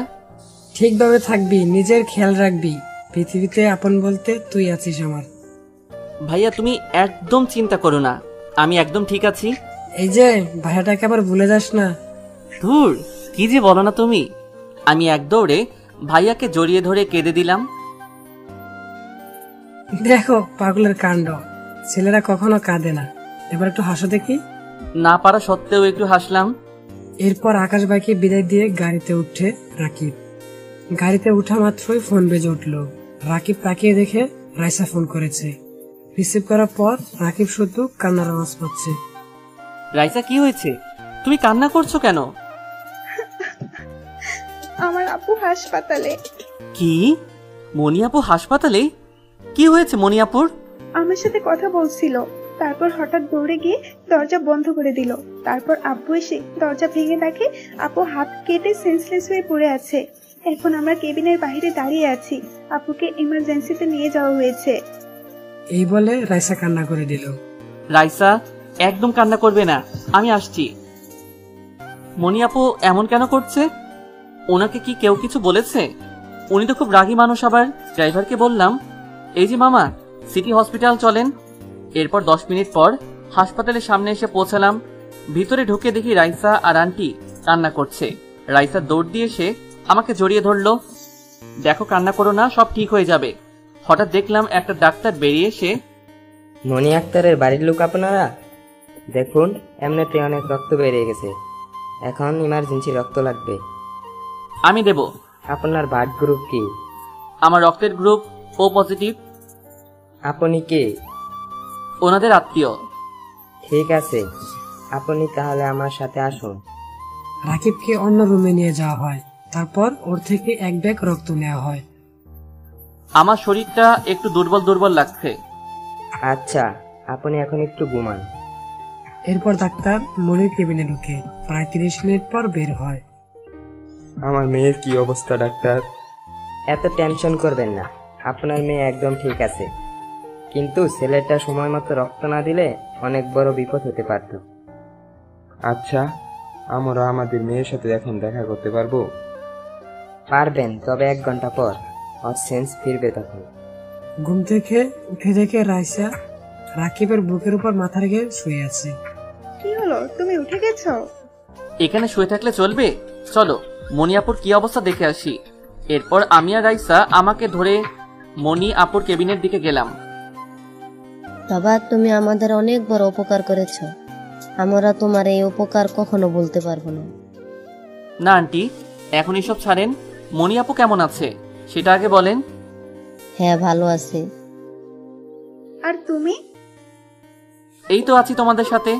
ঠিকভাবে থাকবি, নিজের খেয়াল রাখবি। পৃথিবীতে আপন বলতে তুই আছিস আমার। ভাইয়া তুমি একদম চিন্তা করো না, আমি একদম ঠিক আছি। এই যে ভাইয়াটাকে আবার ভুলে যাস না। ধুর, কি যে বলো না তুমি। আমি এক দৌড়ে ভাইয়াকে জড়িয়ে ধরে কেঁদে দিলাম। দেখো পাগলের কাণ্ড, ছেলেরা কখনো কাঁদে না। এবার একটু হাসো দেখি। না পারা সত্ত্বেও একটু হাসলাম। এরপর আকাশ ভাইকে বিদায় দিয়ে গাড়িতে উঠে রাকিব। গাড়িতে উঠা মাত্রই ফোন বেজে উঠল। রাকিব তাকিয়ে দেখে রাইসা ফোন করেছে। রিসিভ করার পর রাকিব শুধু কান্নার আওয়াজ পাচ্ছে। রাইসা কি হয়েছে? তুমি কান্না করছো কেন? আমার আপু হাসপাতালে। কি? মনি আপু হাসপাতালে? কি হয়েছে মনি আপুর? আমার সাথে কথা বলছিল, তারপর হঠাৎ দৌড়ে গিয়ে দরজা বন্ধ করে দিল। তারপর আব্বু এসে দরজা ভেঙে দেখে আপু হাত কেটে সেন্সলেস হয়ে পড়ে আছে। এখন আমরা কেবিনের বাইরে দাঁড়িয়ে আছি, আপুকে ইমার্জেন্সিতে নিয়ে যাওয়া হয়েছে। এই বলে রাইসা কান্না করে দিল। রাইসা একদম কান্না করবে না, আমি আসছি। মনি আপু এমন কেন করছে? ওনাকে কি কেউ কিছু বলেছে? উনি তো খুব রাগী মানুষ। আবার ড্রাইভারকে বললাম, এই যে মামা, সিটি হসপিটাল চলেন। এরপর 10 মিনিট পর হাসপাতালের সামনে এসে পৌঁছালাম। ভিতরে ঢুকে দেখি রাইসা আর আন্টি কান্না করছে। রাইসা দৌড় দিয়ে এসে আমাকে জড়িয়ে ধরলো। দেখো কান্না করো না, সব ঠিক হয়ে যাবে। হঠাৎ দেখলাম একটা ডাক্তার বেরিয়ে এসে, মনি আক্তারের বাড়ির লোক আপনারা? দেখুন, এমনিতে অনেক রক্ত বেরিয়ে গেছে, এখন ইমার্জেন্সি রক্ত লাগবে। আমি দেব। আপনার ব্লাড গ্রুপ কি? আমার রক্তের গ্রুপ ও পজিটিভ। আপনি কে? ওনাদের আত্মীয়। ঠিক আছে, আপনি তাহলে আমার সাথে আসুন। রাকিবকে অন্য রুমে নিয়ে যাওয়া হয়। তারপর ওর থেকে এক ব্যাগ রক্ত নেওয়া হয়। আমার শরীরটা একটু দুর্বল দুর্বল লাগছে। আচ্ছা, আপনি এখন একটু ঘুমান। এরপর ডাক্তার মনির কেবিনে ঢুকে প্রায় 30 মিনিট পর বের হয়। আমার মেয়ের কি অবস্থা ডাক্তার? এত টেনশন করবেন না, আপনার মেয়ে একদম ঠিক আছে, কিন্তু ছেলেটা সময় মতো রক্ত না দিলে অনেক বড় বিপদ হতে পারত। আচ্ছা, আমরা আমাদের মেয়ের সাথে এখন দেখা করতে পারবো? পারবেন, তবে 1 ঘন্টা পর। ওর সেন্স ফিরবে তখন। ঘুম থেকে উঠে দেখে রাইসা রাকিবের বুকের উপর মাথা রেখে শুয়ে আছে। কি হলো, তুমি উঠে গেছো? এখানে শুয়ে থাকলে চলবে? চলো মনি আপুর কি অবস্থা দেখে আসি। এরপর আমি আর রাইসা আমাকে ধরে মনি আপুর কেবিনের দিকে গেলাম। বাবা, তুমি আমাদের অনেক বড় উপকার করেছো। আমরা তোমার এই উপকার কখনো বলতে পারবো না। না আন্টি, এখন এসব ছাড়েন। মনি আপু কেমন আছে সেটা আগে বলেন। হ্যাঁ, ভালো আছে। আর তুমি? এই তো আছি তোমাদের সাথে।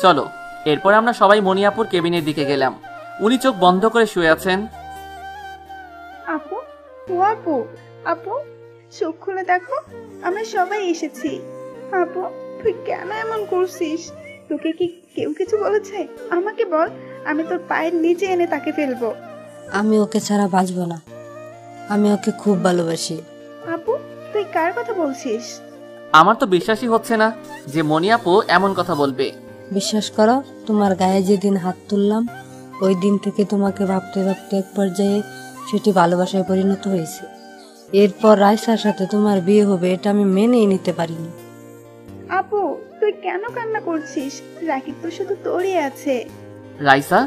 চলো। এরপর আমরা সবাই মনি আপুর কেবিনের দিকে গেলাম। উনি চোখ বন্ধ করে শুয়ে আছেন। আপু, ও আপু, আপু চোখ খুলে দেখো, আমরা সবাই এসেছি। আপু, তুই কেন এমন করছিস? তোকে কি কেউ কিছু বলেছে? আমাকে বল, আমি তোর পায়ের নিচে এনে তাকে ফেলবো। আমি ওকে ছাড়া বাঁচবো না। আমি ওকে খুব ভালোবাসি। আপু, তুই কার কথা বলছিস? আমার তো বিশ্বাসই হচ্ছে না যে মনি আপু এমন কথা বলবে। বিশ্বাস করো, তোমার গায়ে যেদিন হাত তুললাম ওই দিন থেকে তোমাকে ভাবতে ভাবতে এক পর্যায়ে সেটি ভালোবাসায় পরিণত হয়েছে। এরপর রাইসার সাথে তোমার বিয়ে হবে এটা আমি মেনেই নিতে পারিনি। আপু, তুই কেন কান্না করছিস? রাকিব তো শুধু তোরই আছে। রাইসা,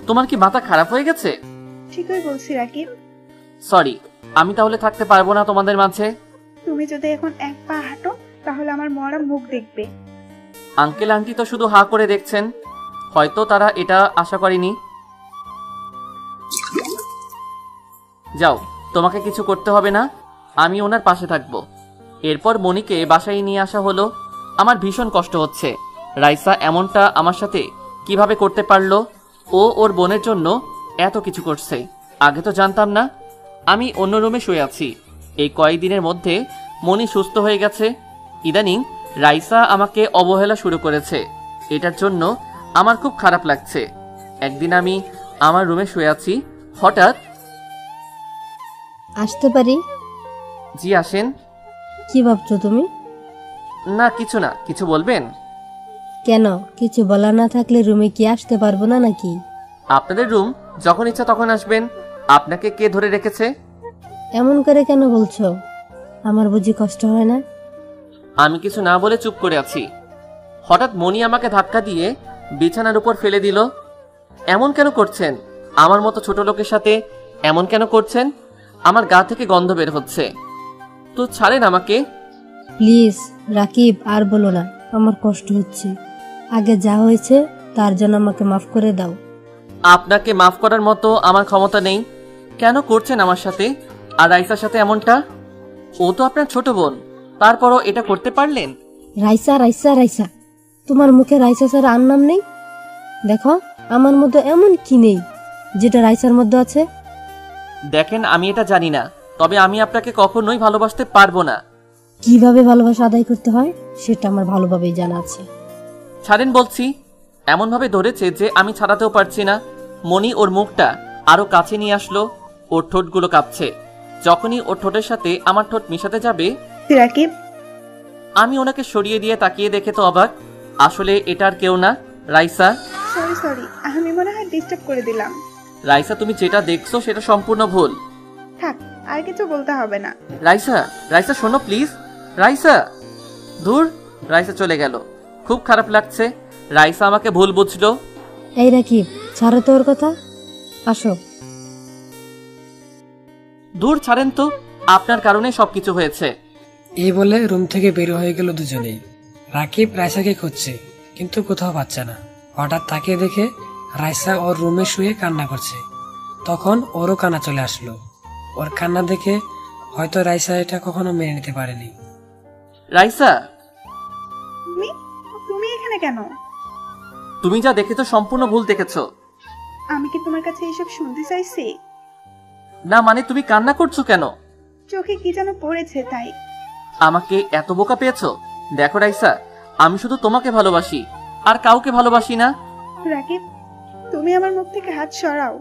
তোমার কি মাথা খারাপ হয়ে গেছে? ঠিকই বলছি রাকিব। সরি, আমি তাহলে থাকতে পারবো না তোমাদের মাঝে। তুমি যদি এখন এক পা হাঁটো তাহলে আমার মরা মুখ দেখবে। আঙ্কেল আন্টি তো শুধু হা করে দেখছেন, হয়তো তারা এটা আশা করেনি। যাও, তোমাকে কিছু করতে হবে না, আমি ওনার পাশে থাকবো। এরপর মনিকে বাসায় নিয়ে আসা হলো। আমার ভীষণ কষ্ট হচ্ছে। রাইসা এমনটা আমার সাথে কিভাবে করতে পারলো? ও ওর বোনের জন্য এত কিছু করছে, আগে তো জানতাম না। আমি অন্য রুমে শুয়ে আছি। এই কয়েকদিনের মধ্যে মনি সুস্থ হয়ে গেছে। ইদানিং রাইসা আমাকে অবহেলা শুরু করেছে। এটার জন্য আমার খুব খারাপ লাগছে। একদিন আমি আমার রুমে শুয়ে আছি, হঠাৎ আসতে পারি? জি আসেন। কি ভাবছো তুমি? না কিছু না, কিছু বলবেন? কেন, কিছু বলা না থাকলে রুমে কি আসতে পারবো না নাকি? আপনাদের রুম যখন ইচ্ছা তখন আসবেন। আপনাকে কে ধরে রেখেছে? এমন করে কেন বলছো? আমার বুঝি কষ্ট হয় না? আমি কিছু না বলে চুপ করে আছি। হঠাৎ মনি আমাকে ধাক্কা দিয়ে বিছানার উপর ফেলে দিল। এমন কেন করছেন? আমার মতো ছোট লোকের সাথে এমন কেন করছেন? আমার গা থেকে গন্ধ বের হচ্ছে। তো ছাড়েন আমাকে। প্লিজ রাকিব, আর বলো না, আমার কষ্ট হচ্ছে। আগে যা হয়েছে তার জন্য আমাকে মাফ করে দাও। আপনাকে মাফ করার মতো আমার ক্ষমতা নেই। কেন করছেন আমার সাথে আর রাইসার সাথে এমনটা? ও তো আপনার ছোট বোন, তারপরও এটা করতে পারলেন? রাইসা রাইসা রাইসা, তোমার মুখে রাইসা স্যার আর নাম নেই? দেখো, আমার মধ্যে এমন কি নেই যেটা রাইসার মধ্যে আছে? দেখেন, আমি এটা জানি না, তবে আমি আপনাকে কখনোই ভালোবাসতে পারবো না। কিভাবে ভালোবাসা আদায় করতে হয় সেটা আমার ভালোভাবেই জানা আছে। ছাড়েন বলছি। এমন ভাবে ধরেছে যে আমি ছাড়াতেও পারছি না। মনি ওর মুখটা আরো কাছে নিয়ে আসলো। ওর ঠোঁটগুলো কাঁপছে। যখনই ওর ঠোঁটের সাথে আমার ঠোঁট মিশাতে যাবে, রাকিব, আমি ওনাকে সরিয়ে দিয়ে তাকিয়ে দেখে তো অবাক। আসলে এটা আর কেউ না, রাইসা। সরি সরি, আমি মনে হয় ডিস্টার্ব করে দিলাম। রাইসা, তুমি যেটা দেখছো সেটা সম্পূর্ণ ভুল। থাক, আর কিছু বলতে হবে না। রাইসা, রাইসা শোনো প্লিজ। রাইসা। ধুর, রাইসা চলে গেল। খুব খারাপ লাগছে। রাইসা আমাকে ভুল বুঝলো। এই রাকিব, ছাড়ো তো ওর কথা, আসো। দূর ছাড়েন তো, আপনার কারণে সবকিছু হয়েছে। এই বলে রুম থেকে বের হয়ে গেল দুজনেই। রাকিব রাইসাকে খুঁজছে কিন্তু কোথাও পাচ্ছে না। হঠাৎ তাকিয়ে দেখে রাইসা ওর রুমে শুয়ে কান্না করছে। তখন ওরও কান্না চলে আসলো। ওর কান্না দেখে হয়তো রাইসা এটা কখনো মেনে নিতে পারেনি। রাইসা, তুমি তুমি এখানে কেন? তুমি যা দেখেছো সম্পূর্ণ ভুল দেখেছো। আমি কি তোমার কাছে এসব শুনতে চাইছি? না মানে তুমি কান্না করছো কেন? চোখে কি যেন পড়েছে তাই। আমাকে এত বোকা পেয়েছো? দেখো রাইসা, আমি শুধু তোমাকে ভালোবাসি, আর কাউকে ভালোবাসি না। রাকিব, তুমি আমার মুখ থেকে হাত সরাও।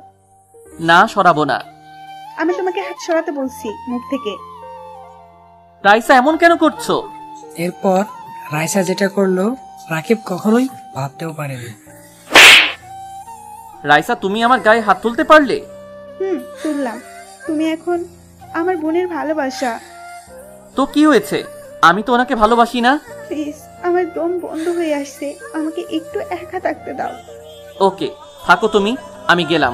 না, সরাবো না। আমি তোমাকে হাত সরাতে বলছি মুখ থেকে। রাইসা, এমন কেন করছো? এরপর রাইসা যেটা করলো রাকিব কখনোই ভাবতেও পারেনি। রাইসা, তুমি আমার গায়ে হাত তুলতে পারলে? তুললাম। তুমি এখন আমার বোনের ভালোবাসা। তো কি হয়েছে? আমি তো ওনাকে ভালোবাসি না। প্লিজ, আমার দম বন্ধ হয়ে আসছে, আমাকে একটু একা থাকতে দাও। ওকে, থাকো তুমি, আমি গেলাম।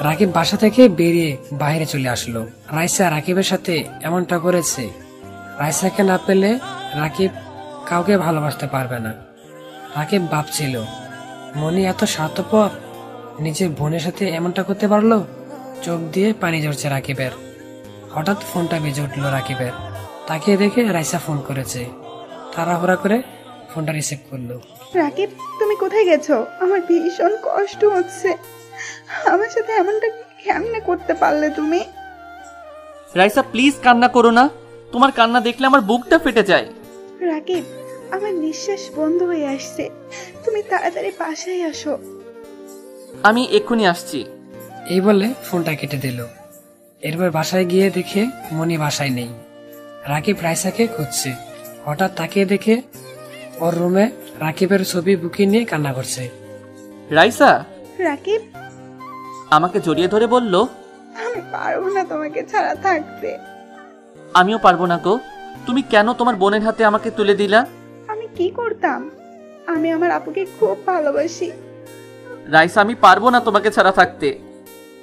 রাকিব বাসা থেকে বেরিয়ে বাইরে চলে আসলো। রাইসা রাকিবের সাথে এমনটা করেছে। রাইসাকে না পেলে রাকিব কাউকে ভালোবাসতে পারবে না। রাকিব ভাবছিল মনি এত স্বার্থপর, নিজের বোনের সাথে এমনটা করতে পারলো। চোখ দিয়ে পানি ঝরছে রাকিবের। হঠাৎ ফোনটা বেজে উঠলো রাকিবের। তাকে দেখে রাইসা ফোন করেছে। তাড়াহুড়া করে ফোনটা রিসিভ করলো। রাকিব, তুমি কোথায় গেছো? আমার ভীষণ কষ্ট হচ্ছে। আমার সাথে এমনটা কেমনে করতে পারলে তুমি? রাইসা প্লিজ কান্না করো না, তোমার কান্না দেখলে আমার বুকটা ফেটে যায়। রাকিব, আমার নিঃশ্বাস বন্ধ হয়ে আসছে, তুমি তাড়াতাড়ি বাসায় আসো। আমি এক্ষুনি আসছি। এই বলে ফোনটা কেটে দিল। এরপর বাসায় গিয়ে দেখে মনি বাসায় নেই। রাকিব রাইসাকে খুঁজছে। হঠাৎ তাকিয়ে দেখে ওর রুমে রাকিবের ছবি বুকে নিয়ে কান্না করছে। রাইসা রাকিব, আমাকে জড়িয়ে ধরে বলল, আমি পারবো না তোমাকে ছাড়া থাকতে। আমিও পারবো না গো, তুমি কেন তোমার বোনের হাতে আমাকে তুলে দিলা? আমি কি করতাম? আমি আমার আপুকে খুব ভালোবাসি। রাইসা আমি পারবো না তোমাকে ছাড়া থাকতে।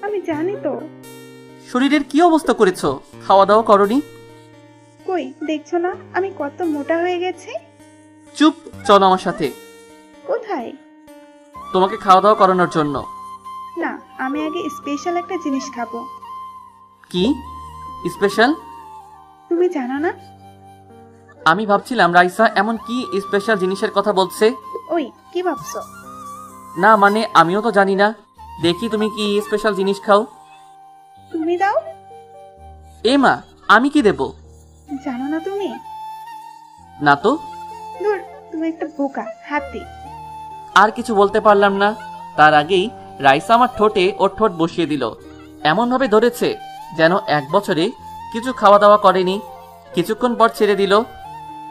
আমি জানি তো। শরীরের কি অবস্থা করেছো? খাওয়া দাওয়া করনি? কই, দেখছো না আমি কত মোটা হয়ে গেছি? চুপ, চলো আমার সাথে। কোথায়? তোমাকে খাওয়া দাওয়া করানোর জন্য। না, আমি আগে স্পেশাল একটা জিনিস খাবো। কি স্পেশাল? তুমি জানো না? আমি ভাবছিলাম রাইসা এমন কি স্পেশাল জিনিসের কথা বলছে। ওই কি ভাবছো? না মানে আমিও তো জানি না। দেখি তুমি কি স্পেশাল জিনিস খাও। তুমি দাও। এ মা, আমি কি দেব? জানো না তুমি? না তো। ধুর, তুমি একটা বোকা হাতি। আর কিছু বলতে পারলাম না, তার আগেই রাইসা আমার ঠোঁটে ওর ঠোঁট বসিয়ে দিল। এমন ভাবে ধরেছে যেন 1 বছরে কিছু খাওয়া দাওয়া করেনি। কিছুক্ষণ পর ছেড়ে দিল।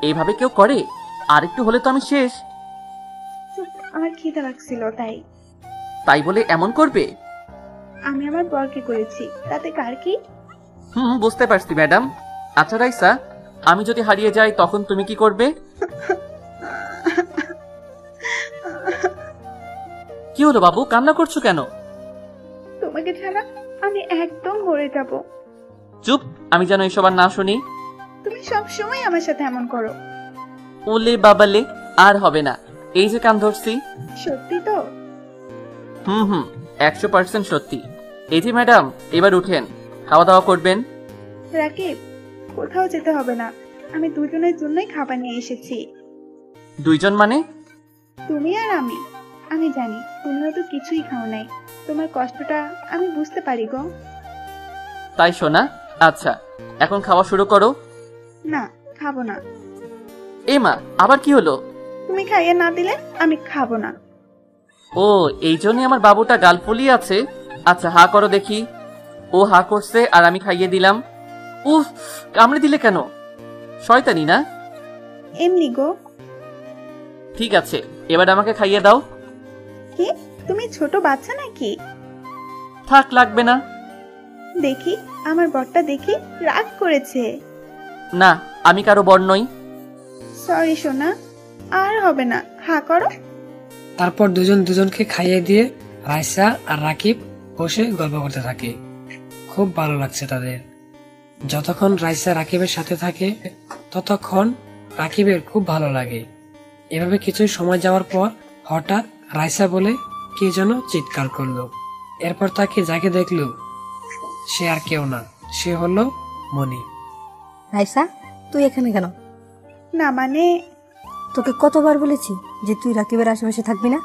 এইভাবে কেউ করে? আরেকটু হলে তো আমি শেষ। চুপ, আমার খিদে লাগছিল তাই। তাই বলে এমন করবে? আমি আমার বরকে করেছি, তাতে কার কি? বুঝতে পারছি ম্যাডাম। আচ্ছা রাইসা, আমি যদি হারিয়ে যাই তখন তুমি কি করবে? কি হলো বাবু, কান্না করছো কেন? তোমাকে ছাড়া আমি একদম মরে যাব। চুপ, আমি যেন এসব আর না শুনি। তুমি সব সময় আমার সাথে এমন করো। ওলে বাবালে, আর হবে না। এই যে কান ধরছি। সত্যি তো? 100% সত্যি। এই যে ম্যাডাম, এবার উঠেন, খাওয়া দাওয়া করবেন। রাকিব, কোথাও যেতে হবে না, আমি দুজনের জন্যই খাবার নিয়ে এসেছি। 2 জন মানে? তুমি আর আমি। আমি জানি তুমিও তো কিছুই খাও নাই, তোমার কষ্টটা আমি বুঝতে পারি গো। তাই শোনা। আচ্ছা, এখন খাওয়া শুরু করো। না, খাবো না। এ মা, আবার কি হলো? তুমি খাইয়ে না দিলে আমি খাবো না। ও, এই জন্যই আমার বাবুটা গাল ফুলিয়ে আছে। আচ্ছা, হা করো দেখি। ও হা করছে আর আমি খাইয়ে দিলাম। উফ, কামড়ে দিলে কেন? শয়তানি না? এমনি গো। ঠিক আছে, এবার আমাকে খাইয়ে দাও। কি, তুমি ছোট বাচ্চা নাকি? থাক, লাগবে না। দেখি, আমার বরটা দেখি রাগ করেছে। না, আমি কারো বর নই। সরি সোনা, আর হবে না, হা করো। তারপর দুজন দুজনকে খাইয়ে দিয়ে রাইসা আর রাকিব বসে গল্প করতে থাকে। খুব ভালো লাগছে তাদের। যতক্ষণ রাইসা রাকিবের সাথে থাকে ততক্ষণ রাকিবের খুব ভালো লাগে। এভাবে কিছু সময় যাওয়ার পর হঠাৎ রাইসা বলে কে যেন চিৎকার করলো। এরপর তাকে যাকে দেখলো সে আর কেউ না, সে হলো মনি। রাইসা, তুই এখানে কেন? না মানে, তোকে কতবার বলেছি যে তুই রাকিবের আশেপাশে থাকবি না?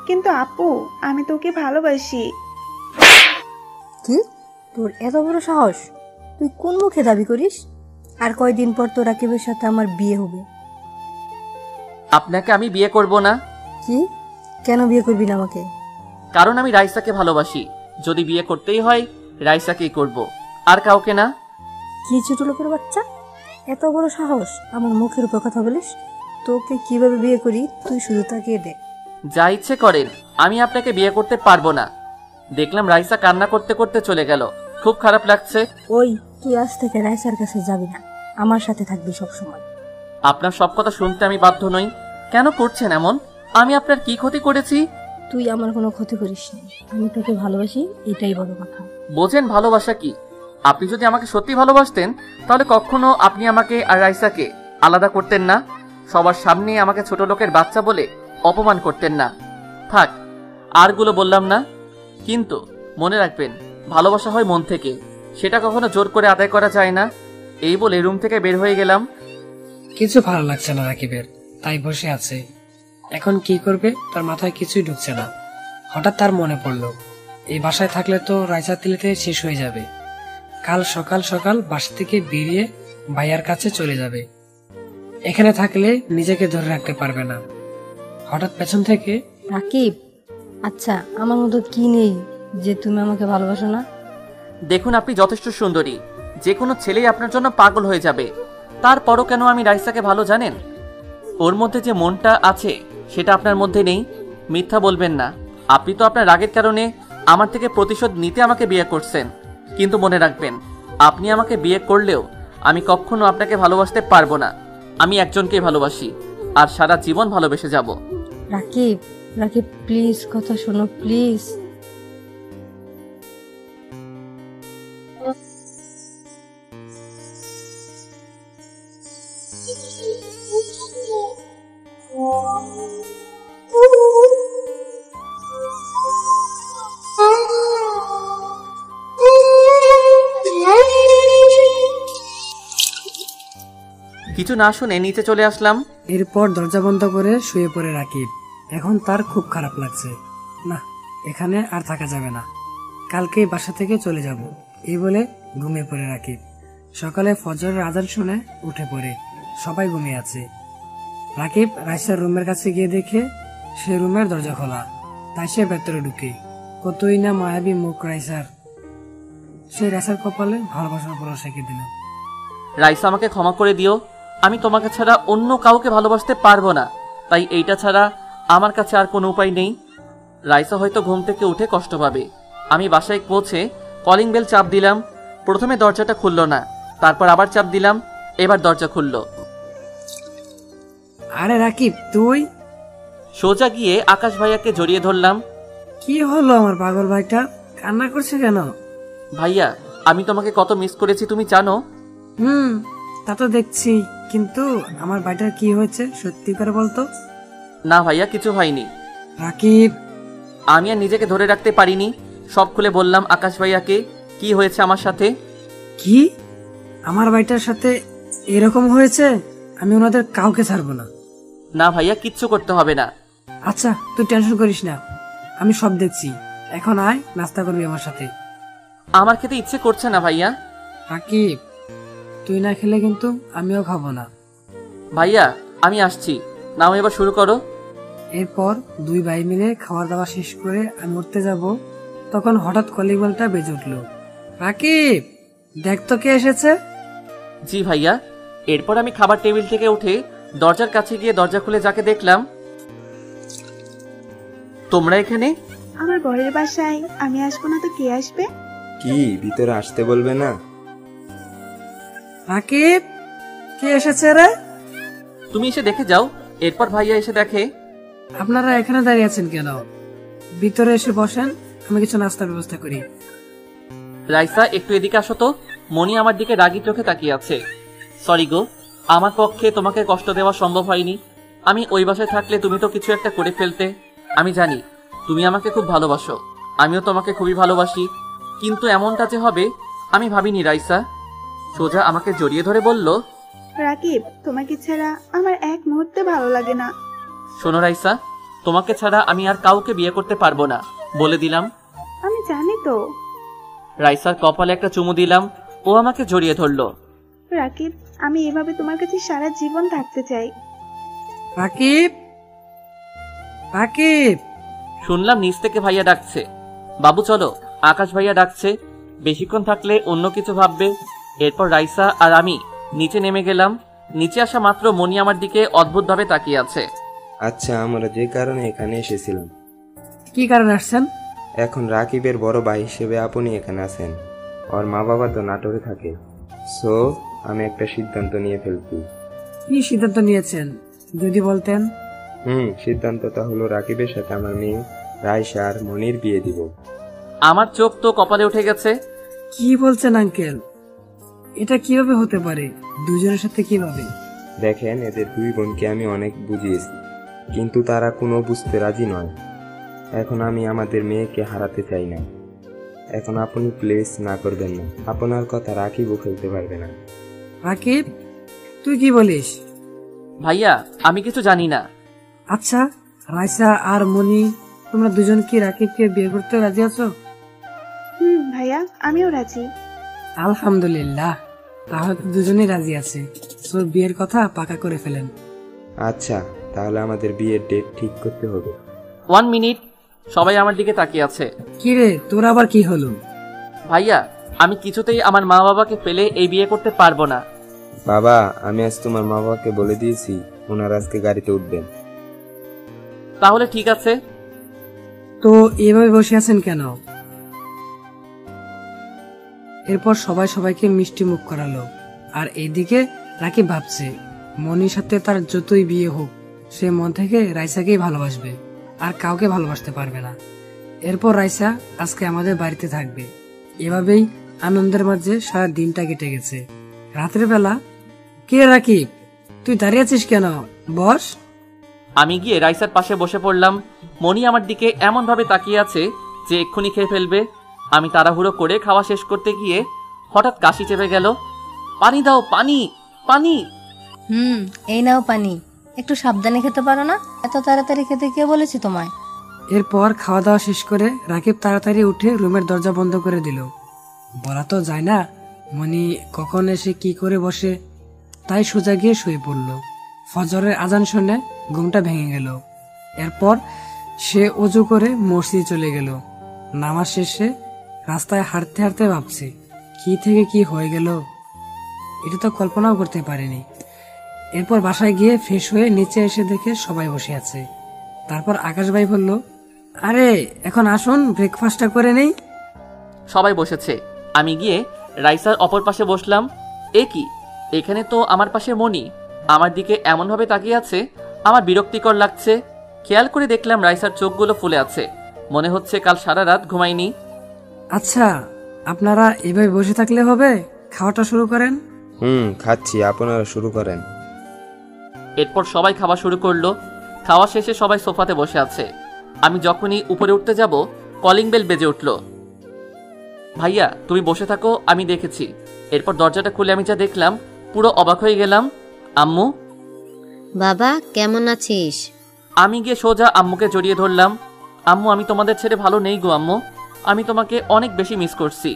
কিন্তু আপু, আমি তোকে ভালোবাসি। কি, তোর এত বড় সাহস? তুই কোন মুখে দাবি করিস? আর কয়দিন পর তো রাকিবের সাথে আমার বিয়ে হবে। আপনাকে আমি বিয়ে করব না। কি, কেন বিয়ে করবি না আমাকে? কারণ আমি রাইসাকে ভালোবাসি। যদি বিয়ে করতেই হয় রাইসাকেই করব, আর কাউকে না। কি ছোট লোকের বাচ্চা, এত বড় সাহস আমার মুখের উপর কথা বলিস? তোকে কিভাবে বিয়ে করি তুই শুধু তাকিয়ে দে। যা ইচ্ছে করেন, আমি আপনাকে বিয়ে করতে পারবো না। দেখলাম রাইসা কান্না করতে করতে চলে গেল, খুব খারাপ লাগছে। ওই, তুই আজ থেকে রাইসার কাছে যাবি না, আমার সাথে থাকবি সব সময়। আপনার সব কথা শুনতে আমি বাধ্য নই। কেন করছেন এমন? আমি আপনার কি ক্ষতি করেছি? তুই আমার কোনো ক্ষতি করিস না, আমি তোকে ভালোবাসি, এটাই বড় কথা। বোঝেন ভালোবাসা কি? আপনি যদি আমাকে সত্যি ভালোবাসতেন তাহলে কখনো আপনি আমাকে আর রাইসাকে আলাদা করতেন না। সবার সামনে আমাকে ছোট লোকের বাচ্চা বলে অপমান করতেন না। থাক, আরগুলো বললাম না। কিন্তু মনে রাখবেন, ভালোবাসা হয় মন থেকে, সেটা কখনো জোর করে আদায় করা যায় না। এই বলে রুম থেকে বের হয়ে গেলাম। কিছু ভালো লাগছে না রাকিবের, তাই বসে আছে। এখন কি করবে তার মাথায় কিছুই ঢুকছে না। হঠাৎ তার মনে পড়লো, এই বাসায় থাকলে তো রাইসা তিলেতে শেষ হয়ে যাবে। কাল সকাল সকাল বাসা থেকে বেরিয়ে ভাইয়ার কাছে চলে যাবে। এখানে থাকলে নিজেকে ধরে রাখতে পারবে না। হঠাৎ পেছন থেকে, রাকিব, আচ্ছা আমার মতো কি নেই যে তুমি আমাকে ভালোবাসো না? দেখুন, আপনি যথেষ্ট সুন্দরী, যে কোনো ছেলেই আপনার জন্য পাগল হয়ে যাবে। তারপরও কেন আমি রাইসাকে ভালো জানেন? ওর মধ্যে যে মনটা আছে সেটা আপনার মধ্যে নেই। মিথ্যা বলবেন না। আপনি তো আপনার রাগের কারণে আমার থেকে প্রতিশোধ নিতে আমাকে বিয়ে করছেন। কিন্তু মনে রাখবেন, আপনি আমাকে বিয়ে করলেও আমি কখনো আপনাকে ভালোবাসতে পারবো না। আমি একজনকেই ভালোবাসি, আর সারা জীবন ভালোবেসে যাব। রাকিব, রাকিব প্লিজ কথা শোনো, প্লিজ। কিছু না শুনে নিচে চলে আসলাম। এরপর দরজা বন্ধ করে শুয়ে পড়ে রাকিব। এখন তার খুব খারাপ লাগছে। না, এখানে আর থাকা যাবে না, কালকেই বাসা থেকে চলে যাব, এই বলে ঘুমিয়ে পড়ে রাকিব। সকালে ফজরের আজান শুনে উঠে পড়ে। সবাই ঘুমিয়ে আছে। রাকিব রাইসার রুমের কাছে গিয়ে দেখে সে রুমের দরজা খোলা। তাই সে ভেতরে ঢুকে। কতই না মায়াবী মুখ রাইসার। সে রাইসার কপালে ভালোবাসার পরশ রেখে দিল। রাইসা, আমাকে ক্ষমা করে দিও। আমি তোমাকে ছাড়া অন্য কাউকে ভালোবাসতে পারবো না, তাই এইটা ছাড়া আমার কাছে আর কোনো উপায় নেই। রাইসা হয়তো ঘুম থেকে উঠে কষ্ট পাবে। আমি বাসায় পৌঁছে কলিং বেল চাপ দিলাম। প্রথমে দরজাটা খুললো না, তারপর আবার চাপ দিলাম, এবার দরজা খুললো। আরে রাকিব তুই? সোজা গিয়ে আকাশ ভাইয়াকে জড়িয়ে ধরলাম। কি হলো আমার পাগল ভাইটা, কান্না করছে কেন? ভাইয়া, আমি তোমাকে কত মিস করেছি তুমি জানো? তা তো দেখছি, কিন্তু আমার ভাইটার কি হয়েছে সত্যি করে বলতো। না ভাইয়া, কিছু হয়নি। রাকিব, আমি আর নিজেকে ধরে রাখতে পারিনি, সব খুলে বললাম আকাশ ভাইয়াকে কি হয়েছে আমার সাথে। কি আমার ভাইটার সাথে এরকম হয়েছে? আমি ওনাদের কাউকে ছাড়বো না। না ভাইয়া, কিচ্ছু করতে হবে না। আচ্ছা তুই টেনশন করিস না, আমি সব দেখছি। এখন আয়, নাস্তা করবি আমার সাথে। আমার খেতে ইচ্ছে করছে না ভাইয়া। রাকিব, তুই না খেলে কিন্তু আমিও খাবো না। ভাইয়া, আমি আসছি, নাও এবার শুরু করো। এরপর দুই ভাই মিলে খাওয়া দাওয়া শেষ করে আমি উঠতে যাব, তখন হঠাৎ কলিং বেলটা বেজে উঠলো। রাকিব, দেখ তো কে এসেছে। জি ভাইয়া। এরপর আমি খাবার টেবিল থেকে উঠে দরজার কাছে গিয়ে দরজা খুলে যাকে দেখলাম। তোমরা এখানে? আমার বরের বাসায় আমি আসবো না তো কে আসবে? কি ভিতরে আসতে বলবে না? রাকিব, কে এসেছে রে? তুমি এসে দেখে যাও। এরপর ভাইয়া এসে দেখে। আপনারা এখানে দাঁড়িয়ে আছেন কেন? ভিতরে এসে বসেন, আমি কিছু নাস্তার ব্যবস্থা করি। রাইসা, একটু এদিকে আসো তো। মনি আমার দিকে রাগী চোখে তাকিয়ে আছে। সরি গো, আমার পক্ষে তোমাকে কষ্ট দেওয়া সম্ভব হয়নি। আমি ওই বাসায় থাকলে তুমি তো কিছু একটা করে ফেলতে। আমি জানি তুমি আমাকে খুব ভালোবাসো, আমিও তোমাকে খুবই ভালোবাসি, কিন্তু এমনটা যে হবে আমি ভাবিনি। রাইসা সোজা আমাকে জড়িয়ে ধরে বলল, রাকিব, তোমাকে ছাড়া আমার এক মুহূর্তে ভালো লাগে না। শোনো রাইসা, তোমাকে ছাড়া আমি আর কাউকে বিয়ে করতে পারবো না, বলে দিলাম। আমি জানি তো। রাইসার কপালে একটা চুমু দিলাম। ও আমাকে জড়িয়ে ধরলো। রাকিব, আমি এভাবে তোমার কাছে সারা জীবন থাকতে চাই। রাকিব, রাকিব। শুনলাম নিচ থেকে ভাইয়া ডাকছে। বাবু চলো, আকাশ ভাইয়া ডাকছে। বেশিক্ষণ থাকলে অন্য কিছু ভাববে। এরপর রাইসা আর আমি নিচে নেমে গেলাম। নিচে আসা মাত্র মনি আমার দিকে অদ্ভুতভাবে তাকিয়ে আছে। আচ্ছা, আমরা যে কারণে এখানে এসেছিলাম। কি কারণে আসছেন? এখন রাকিবের বড় ভাই হিসেবে আপনি এখানে আছেন। ওর মা বাবা তো নাটোরে থাকে। সো আমি একটা সিদ্ধান্ত নিয়ে ফেলছি। কি সিদ্ধান্ত নিয়েছেন যদি বলতেন? সিদ্ধান্তটা হলো রাকিবের সাথে আমার মেয়ে রাইসা আর মনির বিয়ে দিব। আমার চোখ তো কপালে উঠে গেছে। কি বলছেন আঙ্কেল? এটা কিভাবে হতে পারে? দুজনের সাথে কিভাবে? দেখেন, এদের দুই বোনকে আমি অনেক বুঝিয়েছি, কিন্তু তারা কোনো বুঝতে রাজি নয়। এখন আমি আমাদের মেয়েকে হারাতে চাই না। এখন আপনি প্লিজ না করবেন না, আপনার কথা রাকিবও ফেলতে পারবে না। রাকিব, তুই কি বলিস? ভাইয়া আমি কিছু জানি না। আচ্ছা, রাইসা আর মনি, তোমরা দুজন কি রাকিবকে বিয়ে করতে রাজি আছো? ভাইয়া, আমিও রাজি। আলহামদুলিল্লাহ, তাহলে তো দুজনেই রাজি আছে। সো বিয়ের কথা পাকা করে ফেলেন। আচ্ছা, তাহলে আমাদের বিয়ের ডেট ঠিক করতে হবে। 1 মিনিট, সবাই আমার দিকে তাকিয়ে আছে। কি রে, তোর আবার কি হলো? ভাইয়া আমি কিছুতেই আমার মা বাবাকে ফেলে এই বিয়ে করতে পারবো না। বাবা, আমি আজ তোমার মা বাবাকে বলে দিয়েছি ওনারা আজকে গাড়িতে উঠবেন। তাহলে ঠিক আছে। তো এভাবে বসে আছেন কেন? এরপর সবাই সবাইকে মিষ্টি মুখ করালো। আর এইদিকে রাকিব ভাবছে, মনির সাথে তার যতই বিয়ে হোক, সে মন থেকে রাইসাকেই ভালোবাসবে, আর কাউকে ভালোবাসতে পারবে না। এরপর রাইসা আজকে আমাদের বাড়িতে থাকবে। এভাবেই আনন্দের মাঝে সারা দিনটা কেটে গেছে। রাতের বেলা, কে রাকিব, তুই দাঁড়িয়ে আছিস কেন? বস। আমি গিয়ে রাইসার পাশে বসে পড়লাম। মনি আমার দিকে এমন ভাবে তাকিয়ে আছে যে এক্ষুনি খেয়ে ফেলবে। আমি তাড়াহুড়ো করে খাওয়া শেষ করতে গিয়ে হঠাৎ কাশি চেপে গেল। পানি দাও, পানি, পানি। এই নাও পানি, একটু সাবধানে খেতে পারো না? এত তাড়াতাড়ি খেতে কে বলেছে তোমায়? এরপর খাওয়া দাওয়া শেষ করে রাকিব তাড়াতাড়ি উঠে রুমের দরজা বন্ধ করে দিল। বলা তো যায় না মনি কখন এসে কি করে বসে, তাই সোজা গিয়ে শুয়ে পড়ল। ফজরের আজান শুনে ঘুমটা ভেঙে গেল। এরপর সে অজু করে মসজিদে চলে গেল। নামাজ শেষে রাস্তায় হাঁটতে হাঁটতে ভাবছে, কি থেকে কি হয়ে গেল, এটা তো কল্পনাও করতে পারেনি। এরপর বাসায় গিয়ে ফ্রেশ হয়ে নিচে এসে দেখে সবাই বসে আছে। তারপর আকাশ ভাই বলল, আরে এখন আসুন ব্রেকফাস্টটা করে নেই। সবাই বসেছে। আমি গিয়ে রাইসার অপর পাশে বসলাম। এ কি, এখানে তো আমার পাশে মনি। আমার দিকে এমনভাবে তাকিয়ে আছে, আমার বিরক্তিকর লাগছে। খেয়াল করে দেখলাম রাইসার চোখগুলো ফুলে আছে, মনে হচ্ছে কাল সারা রাত ঘুমায়নি। আচ্ছা, আপনারা এভাবে বসে থাকলে হবে, খাওয়াটা শুরু করেন। খাচ্ছি, আপনারা শুরু করেন। এরপর সবাই খাওয়া শুরু করলো। খাওয়া শেষে সবাই সোফাতে বসে আছে। আমি যখনই উপরে উঠতে যাব, কলিং বেল বেজে উঠল। ভাইয়া তুমি বসে থাকো, আমি দেখেছি। এরপর দরজাটা খুলে আমি যা দেখলাম, পুরো অবাক হয়ে গেলাম। আম্মু। বাবা, কেমন আছিস? আমি গিয়ে সোজা আম্মুকে জড়িয়ে ধরলাম। আম্মু আমি তোমাদের ছেড়ে ভালো নেই গো আম্মু, আমি তোমাকে অনেক বেশি মিস করছি।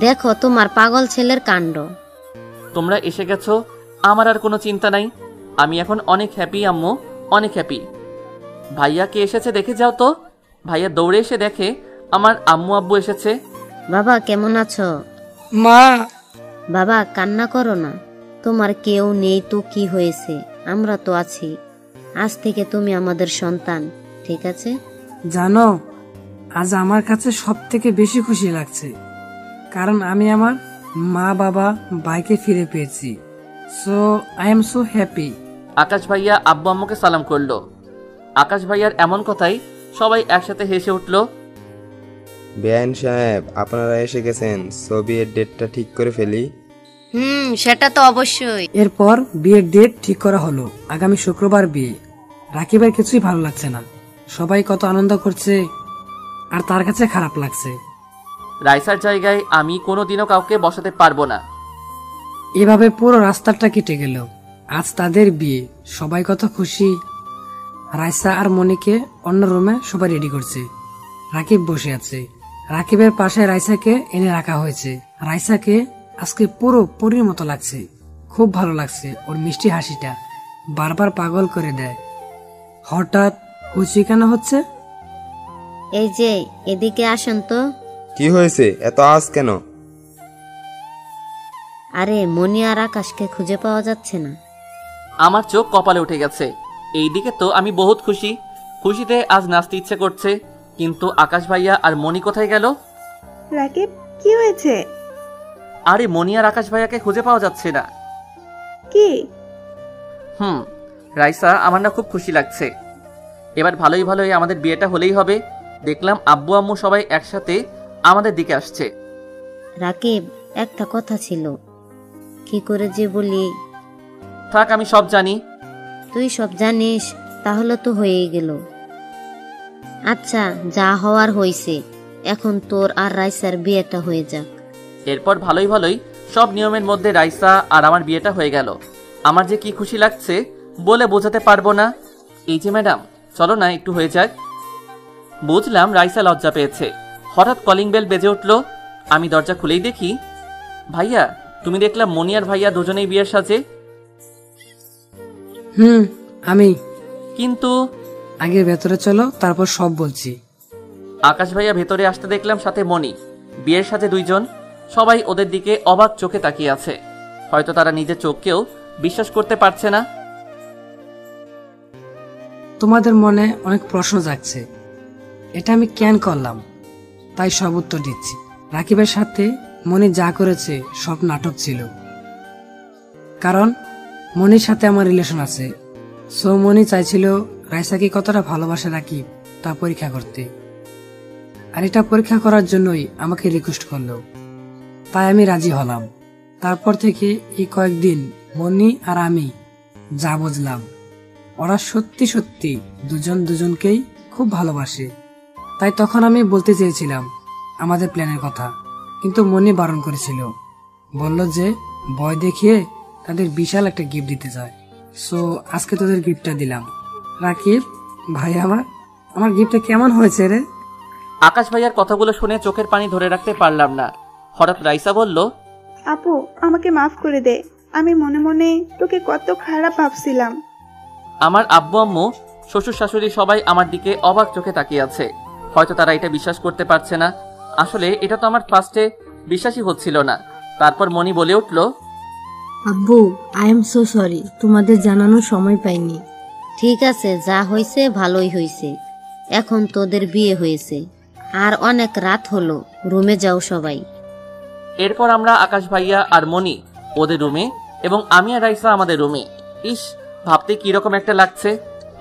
দেখো তোমার পাগল ছেলের কাণ্ড। তোমরা এসে গেছো, আমার আর কোনো চিন্তা নাই। আমি এখন অনেক হ্যাপি আম্মু, অনেক হ্যাপি। ভাইয়া কে এসেছে দেখে যাও তো। ভাইয়া দৌড়ে এসে দেখে আমার আম্মু আব্বু এসেছে। বাবা কেমন আছো? মা। বাবা কান্না করো না, তোমার কেউ নেই তো কি হয়েছে, আমরা তো আছি। আজ থেকে তুমি আমাদের সন্তান, ঠিক আছে? জানো, আজ আমার কাছে সব থেকে বেশি খুশি লাগছে, কারণ আমি আমার মা বাবা ভাইকে ফিরে পেয়েছি। So I am so happy. Akash ভাইয়া আব্বু আম্মুকে সালাম করলো। আকাশ ভাইয়ার এমন কথাই সবাই একসাথে হেসে উঠল। বেআইন সাহেব, আপনারা এসে গেছেন, বিয়ের ডেটটা ঠিক করে ফেলি। সেটা তো অবশ্যই। এরপর বিয়ের ডেট ঠিক করা হলো, আগামী শুক্রবার বিয়ে। রাকিবের কিছুই ভালো লাগছে না, সবাই কত আনন্দ করছে আর তার কাছে খারাপ লাগছে। রাইসার জায়গায় আমি কোনোদিনও কাউকে বসাতে পারবো না। এভাবে পুরো রাস্তাটা কেটে গেল। আজ তাদের বিয়ে, সবাই কত খুশি। রাইসা আর মনিকে অন্য রুমে সবাই রেডি করছে। রাকিব বসে আছে। রাকিবের পাশে রাইসাকে এনে রাখা হয়েছে। রাইসাকে আজকে পুরো পরীর মতো লাগছে, খুব ভালো লাগছে। ওর মিষ্টি হাসিটা বারবার পাগল করে দেয়। হঠাৎ হুচি কেন হচ্ছে? এই যে এদিকে আসুন তো। কি হয়েছে, এত আজ কেন? আরে মনি আর আকাশকে খুঁজে পাওয়া যাচ্ছে না। আমার চোখ কপালে উঠে গেছে। এইদিকে তো আমি বহুত খুশি, খুশিতে আজ নাচতে ইচ্ছে করছে। কিন্তু আকাশ ভাইয়া আর মনি কোথায় গেল? রাকিব, কি হয়েছে? আরে মনি আর আকাশ ভাইয়াকে খুঁজে পাওয়া যাচ্ছে না। কি? রাইসা, আমার না খুব খুশি লাগছে। এবার ভালোই ভালোই আমাদের বিয়েটা হলেই হবে। দেখলাম আব্বু আম্মু সবাই একসাথে আমাদের দিকে আসছে। রাকিব, একটা কথা ছিল, কি করে যে বলি। থাক, আমি সব জানি। তুই সব জানিস, তাহলে তো হয়েই গেল। আচ্ছা, যা হওয়ার হইছে, এখন তোর আর রাইসার বিয়েটা হয়ে যাক। এরপর ভালোই ভালোই সব নিয়মের মধ্যে রাইসা আর আমার বিয়েটা হয়ে গেল। আমার যে কি খুশি লাগছে বলে বোঝাতে পারবো না। এই যে ম্যাডাম, চলো না একটু হয়ে যাক। বুঝলাম রাইসা লজ্জা পেয়েছে। হঠাৎ কলিং বেল বেজে উঠলো। আমি দরজা খুলেই দেখি, ভাইয়া, তুমি দেখলাম মনি আর ভাইয়া দুজনেই বিয়ের সাজে। আমি। কিন্তু আগে ভেতরে চলো, তারপর সব বলছি। আকাশ ভাইয়া ভেতরে আসতে দেখলাম, সাথে মনি, বিয়ের সাজে দুইজন। সবাই ওদের দিকে অবাক চোখে তাকিয়ে আছে। হয়তো তারা নিজের চোখকেও বিশ্বাস করতে পারছে না। তোমাদের মনে অনেক প্রশ্ন জাগছে, এটা আমি কেন করলাম, তাই সব উত্তর দিচ্ছি। রাকিবের সাথে মনি যা করেছে সব নাটক ছিল, কারণ মনির সাথে আমার রিলেশন আছে। সো মনি চাইছিল রাইসাকে কতটা ভালোবাসে রাকিব তা পরীক্ষা করতে, আর এটা পরীক্ষা করার জন্যই আমাকে রিকোয়েস্ট করলো, তাই আমি রাজি হলাম। তারপর থেকে এই কয়েকদিন মনি আর আমি যা বুঝলাম, ওরা সত্যি সত্যি দুজন দুজনকেই খুব ভালোবাসে। তাই তখন আমি বলতে চেয়েছিলাম আমাদের প্ল্যানের কথা, কিন্তু মনি বারণ করেছিল। বলল যে ভয় দেখিয়ে তাদের বিশাল একটা গিফট দিতে চায়। সো আজকে তোদের গিফটটা দিলাম। রাকিব ভাই, আমার গিফটটা কেমন হয়েছে রে? আকাশ ভাইয়ার কথাগুলো শুনে চোখের পানি ধরে রাখতে পারলাম না। হঠাৎ রাইসা বলল, আপু, আমাকে মাফ করে দে। আমি মনে মনে তোকে কত খারাপ ভাবছিলাম। আমার আব্বু আম্মু, শ্বশুর শাশুড়ি সবাই আমার দিকে অবাক চোখে তাকিয়ে আছে। হয়তো তারা এটা বিশ্বাস করতে পারছে না। আসলে এটা তো আমার ফার্স্টে বিশ্বাসই হচ্ছিল না। তারপর মনি বলে উঠল, আব্বু, আই এম সো সরি, তোমাদের জানানোর সময় পাইনি। ঠিক আছে, যা হয়েছে ভালোই হয়েছে। এখন তোদের বিয়ে হয়েছে, আর অনেক রাত হলো, রুমে যাও সবাই। এরপর আমরা আকাশ ভাইয়া আর মনি ওদের রুমে, এবং আমি আর রাইসা আমাদের রুমে। ইস, ভাবতে কিরকম একটা লাগছে,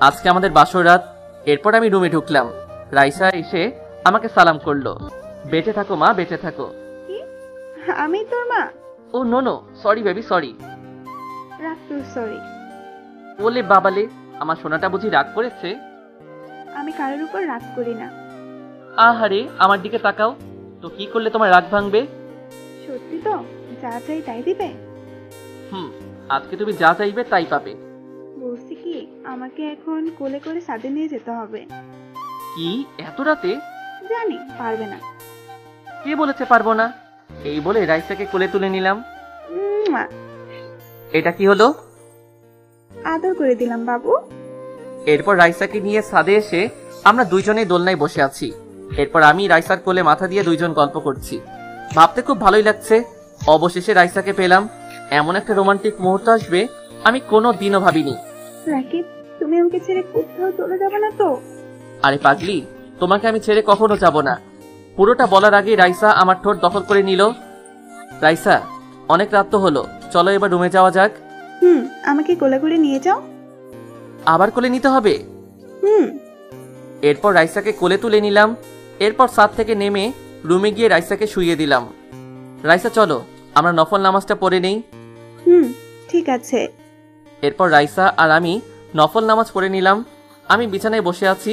আজকে আমাদের বাসর রাত। এরপর আমি রুমে ঢুকলাম। রাইসা এসে আমাকে সালাম করলো, বেঁচে থাকো মা, বেঁচে থাকো। কি? আমি তোর মা? Oh no no, sorry baby, sorry. রাখ তোর সরি। বলে বাবালে, আমার সোনাটা বুঝি রাগ করেছে? আমি কারোর উপর রাগ করি না। আহারে, আমার দিকে তাকাও তো, কি করলে তোমার রাগ ভাঙবে? সত্যি তো? যা চাই তাই দিবে? আজকে তুমি যা চাইবে তাই পাবে। বলছি কি, আমাকে এখন কোলে করে ছাদে নিয়ে যেতে হবে। কি, এত রাতে? জানি পারবে না। কে বলেছে পারবো না? এই বলে রাইসাকে কোলে তুলে নিলাম। মুয়া। এটা কি হলো? আদর করে দিলাম বাবু। এরপর রাইসাকে নিয়ে ছাদে এসে আমরা দুইজনেই দোলনায় বসে আছি। এরপর আমি রাইসার কোলে মাথা দিয়ে দুইজন গল্প করছি। ভাবতে খুব ভালোই লাগছে। অবশেষে রাইসাকে পেলাম। এমন একটা রোমান্টিক মুহূর্ত আসবে আমি কোনো দিনও ভাবিনি। রাকিব, তুমি আমাকে ছেড়ে কোথাও চলে যাবে না তো? আরে পাগলি, তোমাকে আমি ছেড়ে কখনো যাব না। পুরোটা বলার আগে রাইসা আমার ঠোঁট দখল করে নিল। রাইসা, অনেক রাত তো হলো, চলো এবার রুমে যাওয়া যাক। আমাকে কোলে করে নিয়ে যাও। আবার কোলে নিতে হবে? এরপর রাইসাকে কোলে তুলে নিলাম। এরপর ছাদ থেকে নেমে রুমে গিয়ে রাইসাকে শুইয়ে দিলাম। রাইসা, চলো আমরা নফল নামাজটা পড়ে নেই। ঠিক আছে। এরপর রাইসা আর আমি নফল নামাজ পড়ে নিলাম। আমি বিছানায় বসে আছি,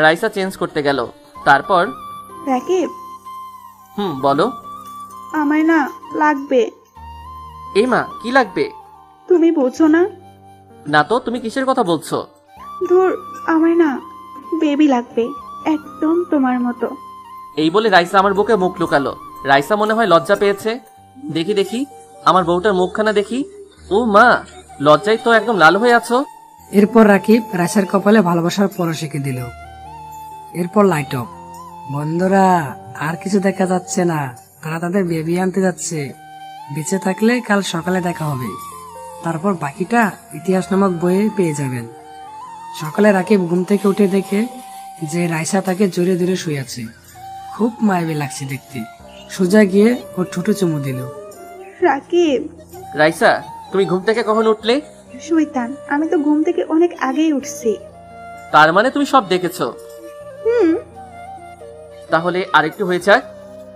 রাইসা চেঞ্জ করতে গেল। তারপর, রাকিব, বলো। আমার না লাগবে। এই মা, কি লাগবে? তুমি বোঝো না? না তো, তুমি কিসের কথা বলছো? ধুর, আমার না বেবি লাগবে, একদম তোমার মতো। এই বলে রাইসা আমার বুকে মুখ লুকালো। রাইসা মনে হয় লজ্জা পেয়েছে। দেখি দেখি আমার বউটার মুখখানা দেখি। ও মা, লজ্জায় তো একদম লাল হয়ে আছো। এরপর রাকিব রাইসার কপালে ভালোবাসার পরশ এঁকে দিল। এরপর লাইট অফ। বন্ধুরা, আর কিছু দেখা যাচ্ছে না, তারা তাদের বেবি আনতে যাচ্ছে। বেঁচে থাকলে কাল সকালে দেখা হবে। তারপর বাকিটা ইতিহাস নামক বইয়ে পেয়ে যাবেন। সকালে রাকিব ঘুম থেকে উঠে দেখে যে রাইসা তাকে জোরে জোরে শুয়ে আছে। খুব মায়াবী লাগছে দেখতে। সোজা গিয়ে ওর ঠোঁটে চুমু দিল। রাকিব। রাইসা, তুমি ঘুম থেকে কখন উঠলে? শয়তান, আমি তো ঘুম থেকে অনেক আগেই উঠছি। তার মানে তুমি সব দেখেছো? তাহলে আরেকটু হয়ে যাক।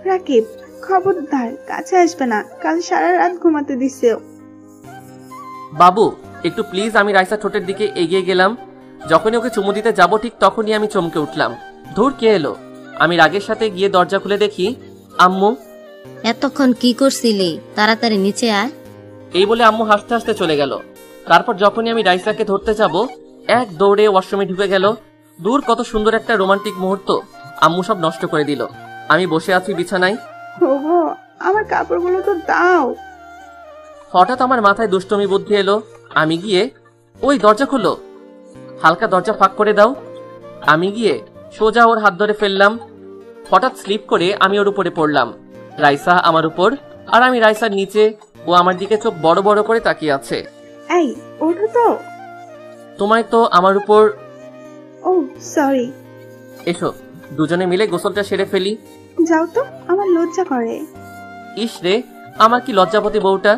রাকিব, খবরদার কাছে আসবে না, কাল সারা রাত ঘুমাতে দিছে। বাবু, একটু প্লিজ। আমি রাইসা ঠোঁটের দিকে এগিয়ে গেলাম। যখনই ওকে চুমু দিতে যাব ঠিক তখনই আমি চমকে উঠলাম। ধুর, কে এলো? আমি রাগের সাথে গিয়ে দরজা খুলে দেখি আম্মু। এতক্ষণ কি করছিলি? তাড়াতাড়ি নিচে আয়। এই বলে আম্মু হাসতে হাসতে চলে গেল। তারপর যখনই আমি রাইসাকে ধরতে যাব, এক দৌড়ে ওয়াশরুমে ঢুকে গেল। দূর, কত সুন্দর একটা রোমান্টিক মুহূর্ত আম্মু সব নষ্ট করে দিল। আমি বসে আছি বিছানায়। ওগো, আমার কাপড়গুলো তো দাও। হঠাৎ আমার মাথায় দুষ্টমি বুদ্ধি এলো। আমি গিয়ে, ওই দরজা খুলো, হালকা দরজা ফাঁক করে দাও। আমি গিয়ে সোজা ওর হাত ধরে ফেললাম। হঠাৎ স্লিপ করে আমি ওর উপরে পড়লাম। রাইসা আমার উপর, আর আমি রাইসার নিচে। ও আমার দিকে চোখ বড় বড় করে তাকিয়ে আছে। এই ওঠো তো। তোমায় তো আমার উপর। ও সরি। এসো, দুজনে মিলে গোসলটা সেরে ফেলি। যাও তো, আমার লজ্জা করে। ইস রে, আমার কি লজ্জাপতি বউটা।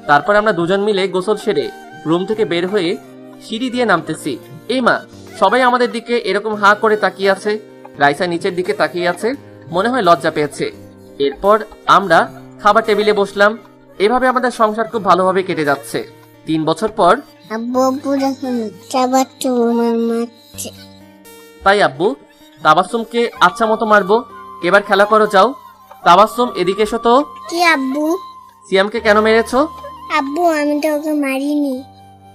তারপর আমরা দুজন মিলে গোসল সেরে রুম থেকে বের হয়ে সিঁড়ি দিয়ে নামতেছি। এই মা, সবাই আমাদের দিকে এরকম হাঁ করে তাকিয়ে আছে। রাইসা নিচের দিকে তাকিয়ে আছে, মনে হয় লজ্জা পেয়েছে। এরপর আমরা খাবার টেবিলে বসলাম। এভাবে আমাদের সংসার খুব ভালোভাবে কেটে যাচ্ছে। 3 বছর পর তাই আব্বু তাবাসসুমকে আচ্ছা মতো মারবো। এবার খেলা করো, যাও। তাবাসসুম, এদিকে এসো তো। কি আব্বু? সিয়ামকে কেন মেরেছো? আব্বু আমি তো ওকে মারিনি।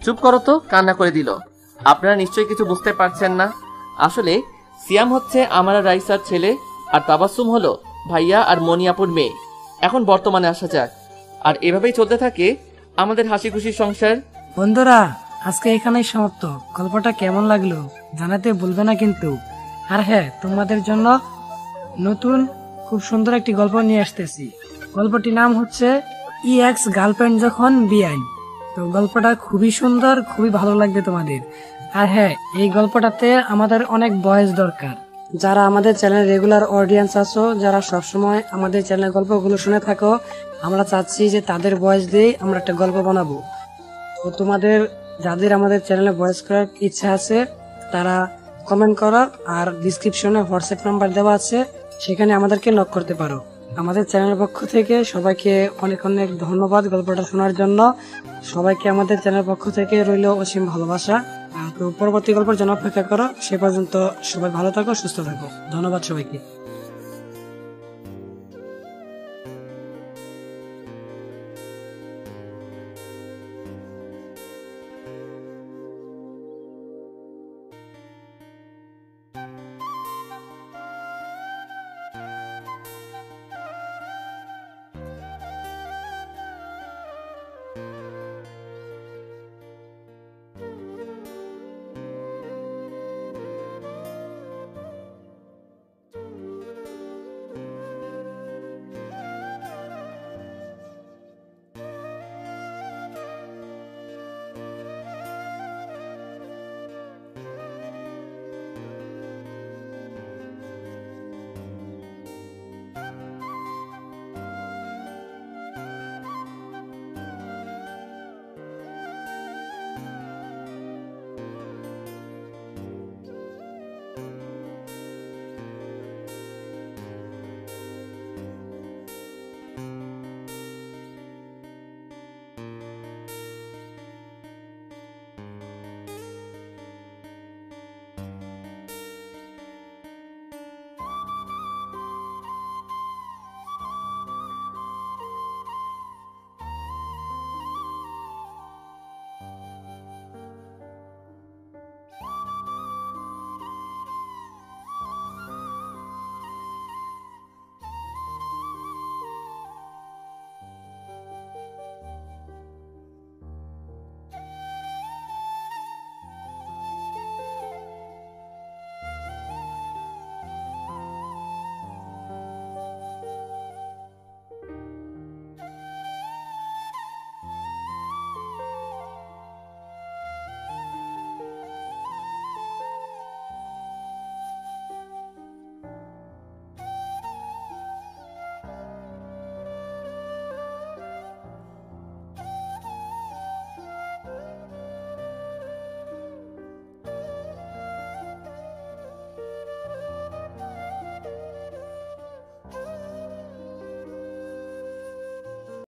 চুপ করো তো, কান্না করে দিল। আপনারা নিশ্চয়ই কিছু বুঝতে পারছেন না। আসলে সিয়াম হচ্ছে আমার আর রাইসার ছেলে, আর তাবাসসুম হলো ভাইয়া আর মনিয়াপুর মেয়ে। এখন বর্তমানে আসা যাক। আর এভাবেই চলতে থাকে আমাদের হাসি খুশির সংসার। বন্ধুরা, আজকে এখানেই সমাপ্ত। গল্পটা কেমন লাগলো জানাতে ভুলবে না কিন্তু। আর হ্যাঁ, তোমাদের জন্য নতুন খুব সুন্দর একটি গল্প নিয়ে আসতেছি। গল্পটির নাম হচ্ছে এক্স গার্লফ্রেন্ড যখন বেআইন। তো গল্পটা খুবই সুন্দর, খুবই ভালো লাগবে তোমাদের। আর হ্যাঁ, এই গল্পটাতে আমাদের অনেক বয়স দরকার। যারা আমাদের চ্যানেল রেগুলার অডিয়েন্স আছো, যারা সবসময় আমাদের চ্যানেল গল্পগুলো শুনে থাকো, আমরা চাচ্ছি যে তাদের ভয়েস দিয়ে আমরা একটা গল্প বানাবো। তো তোমাদের যাদের আমাদের চ্যানেলে ভয়েস করার ইচ্ছা আছে তারা কমেন্ট করো, আর ডিসক্রিপশনে হোয়াটসঅ্যাপ নাম্বার দেওয়া আছে, সেখানে আমাদেরকে নক করতে পারো। আমাদের চ্যানেলের পক্ষ থেকে সবাইকে অনেক অনেক ধন্যবাদ গল্পটা শোনার জন্য। সবাইকে আমাদের চ্যানেলের পক্ষ থেকে রইল অসীম ভালোবাসা। তো পরবর্তী গল্পের জন্য অপেক্ষা করো। সে পর্যন্ত সবাই ভালো থাকো, সুস্থ থাকো। ধন্যবাদ সবাইকে।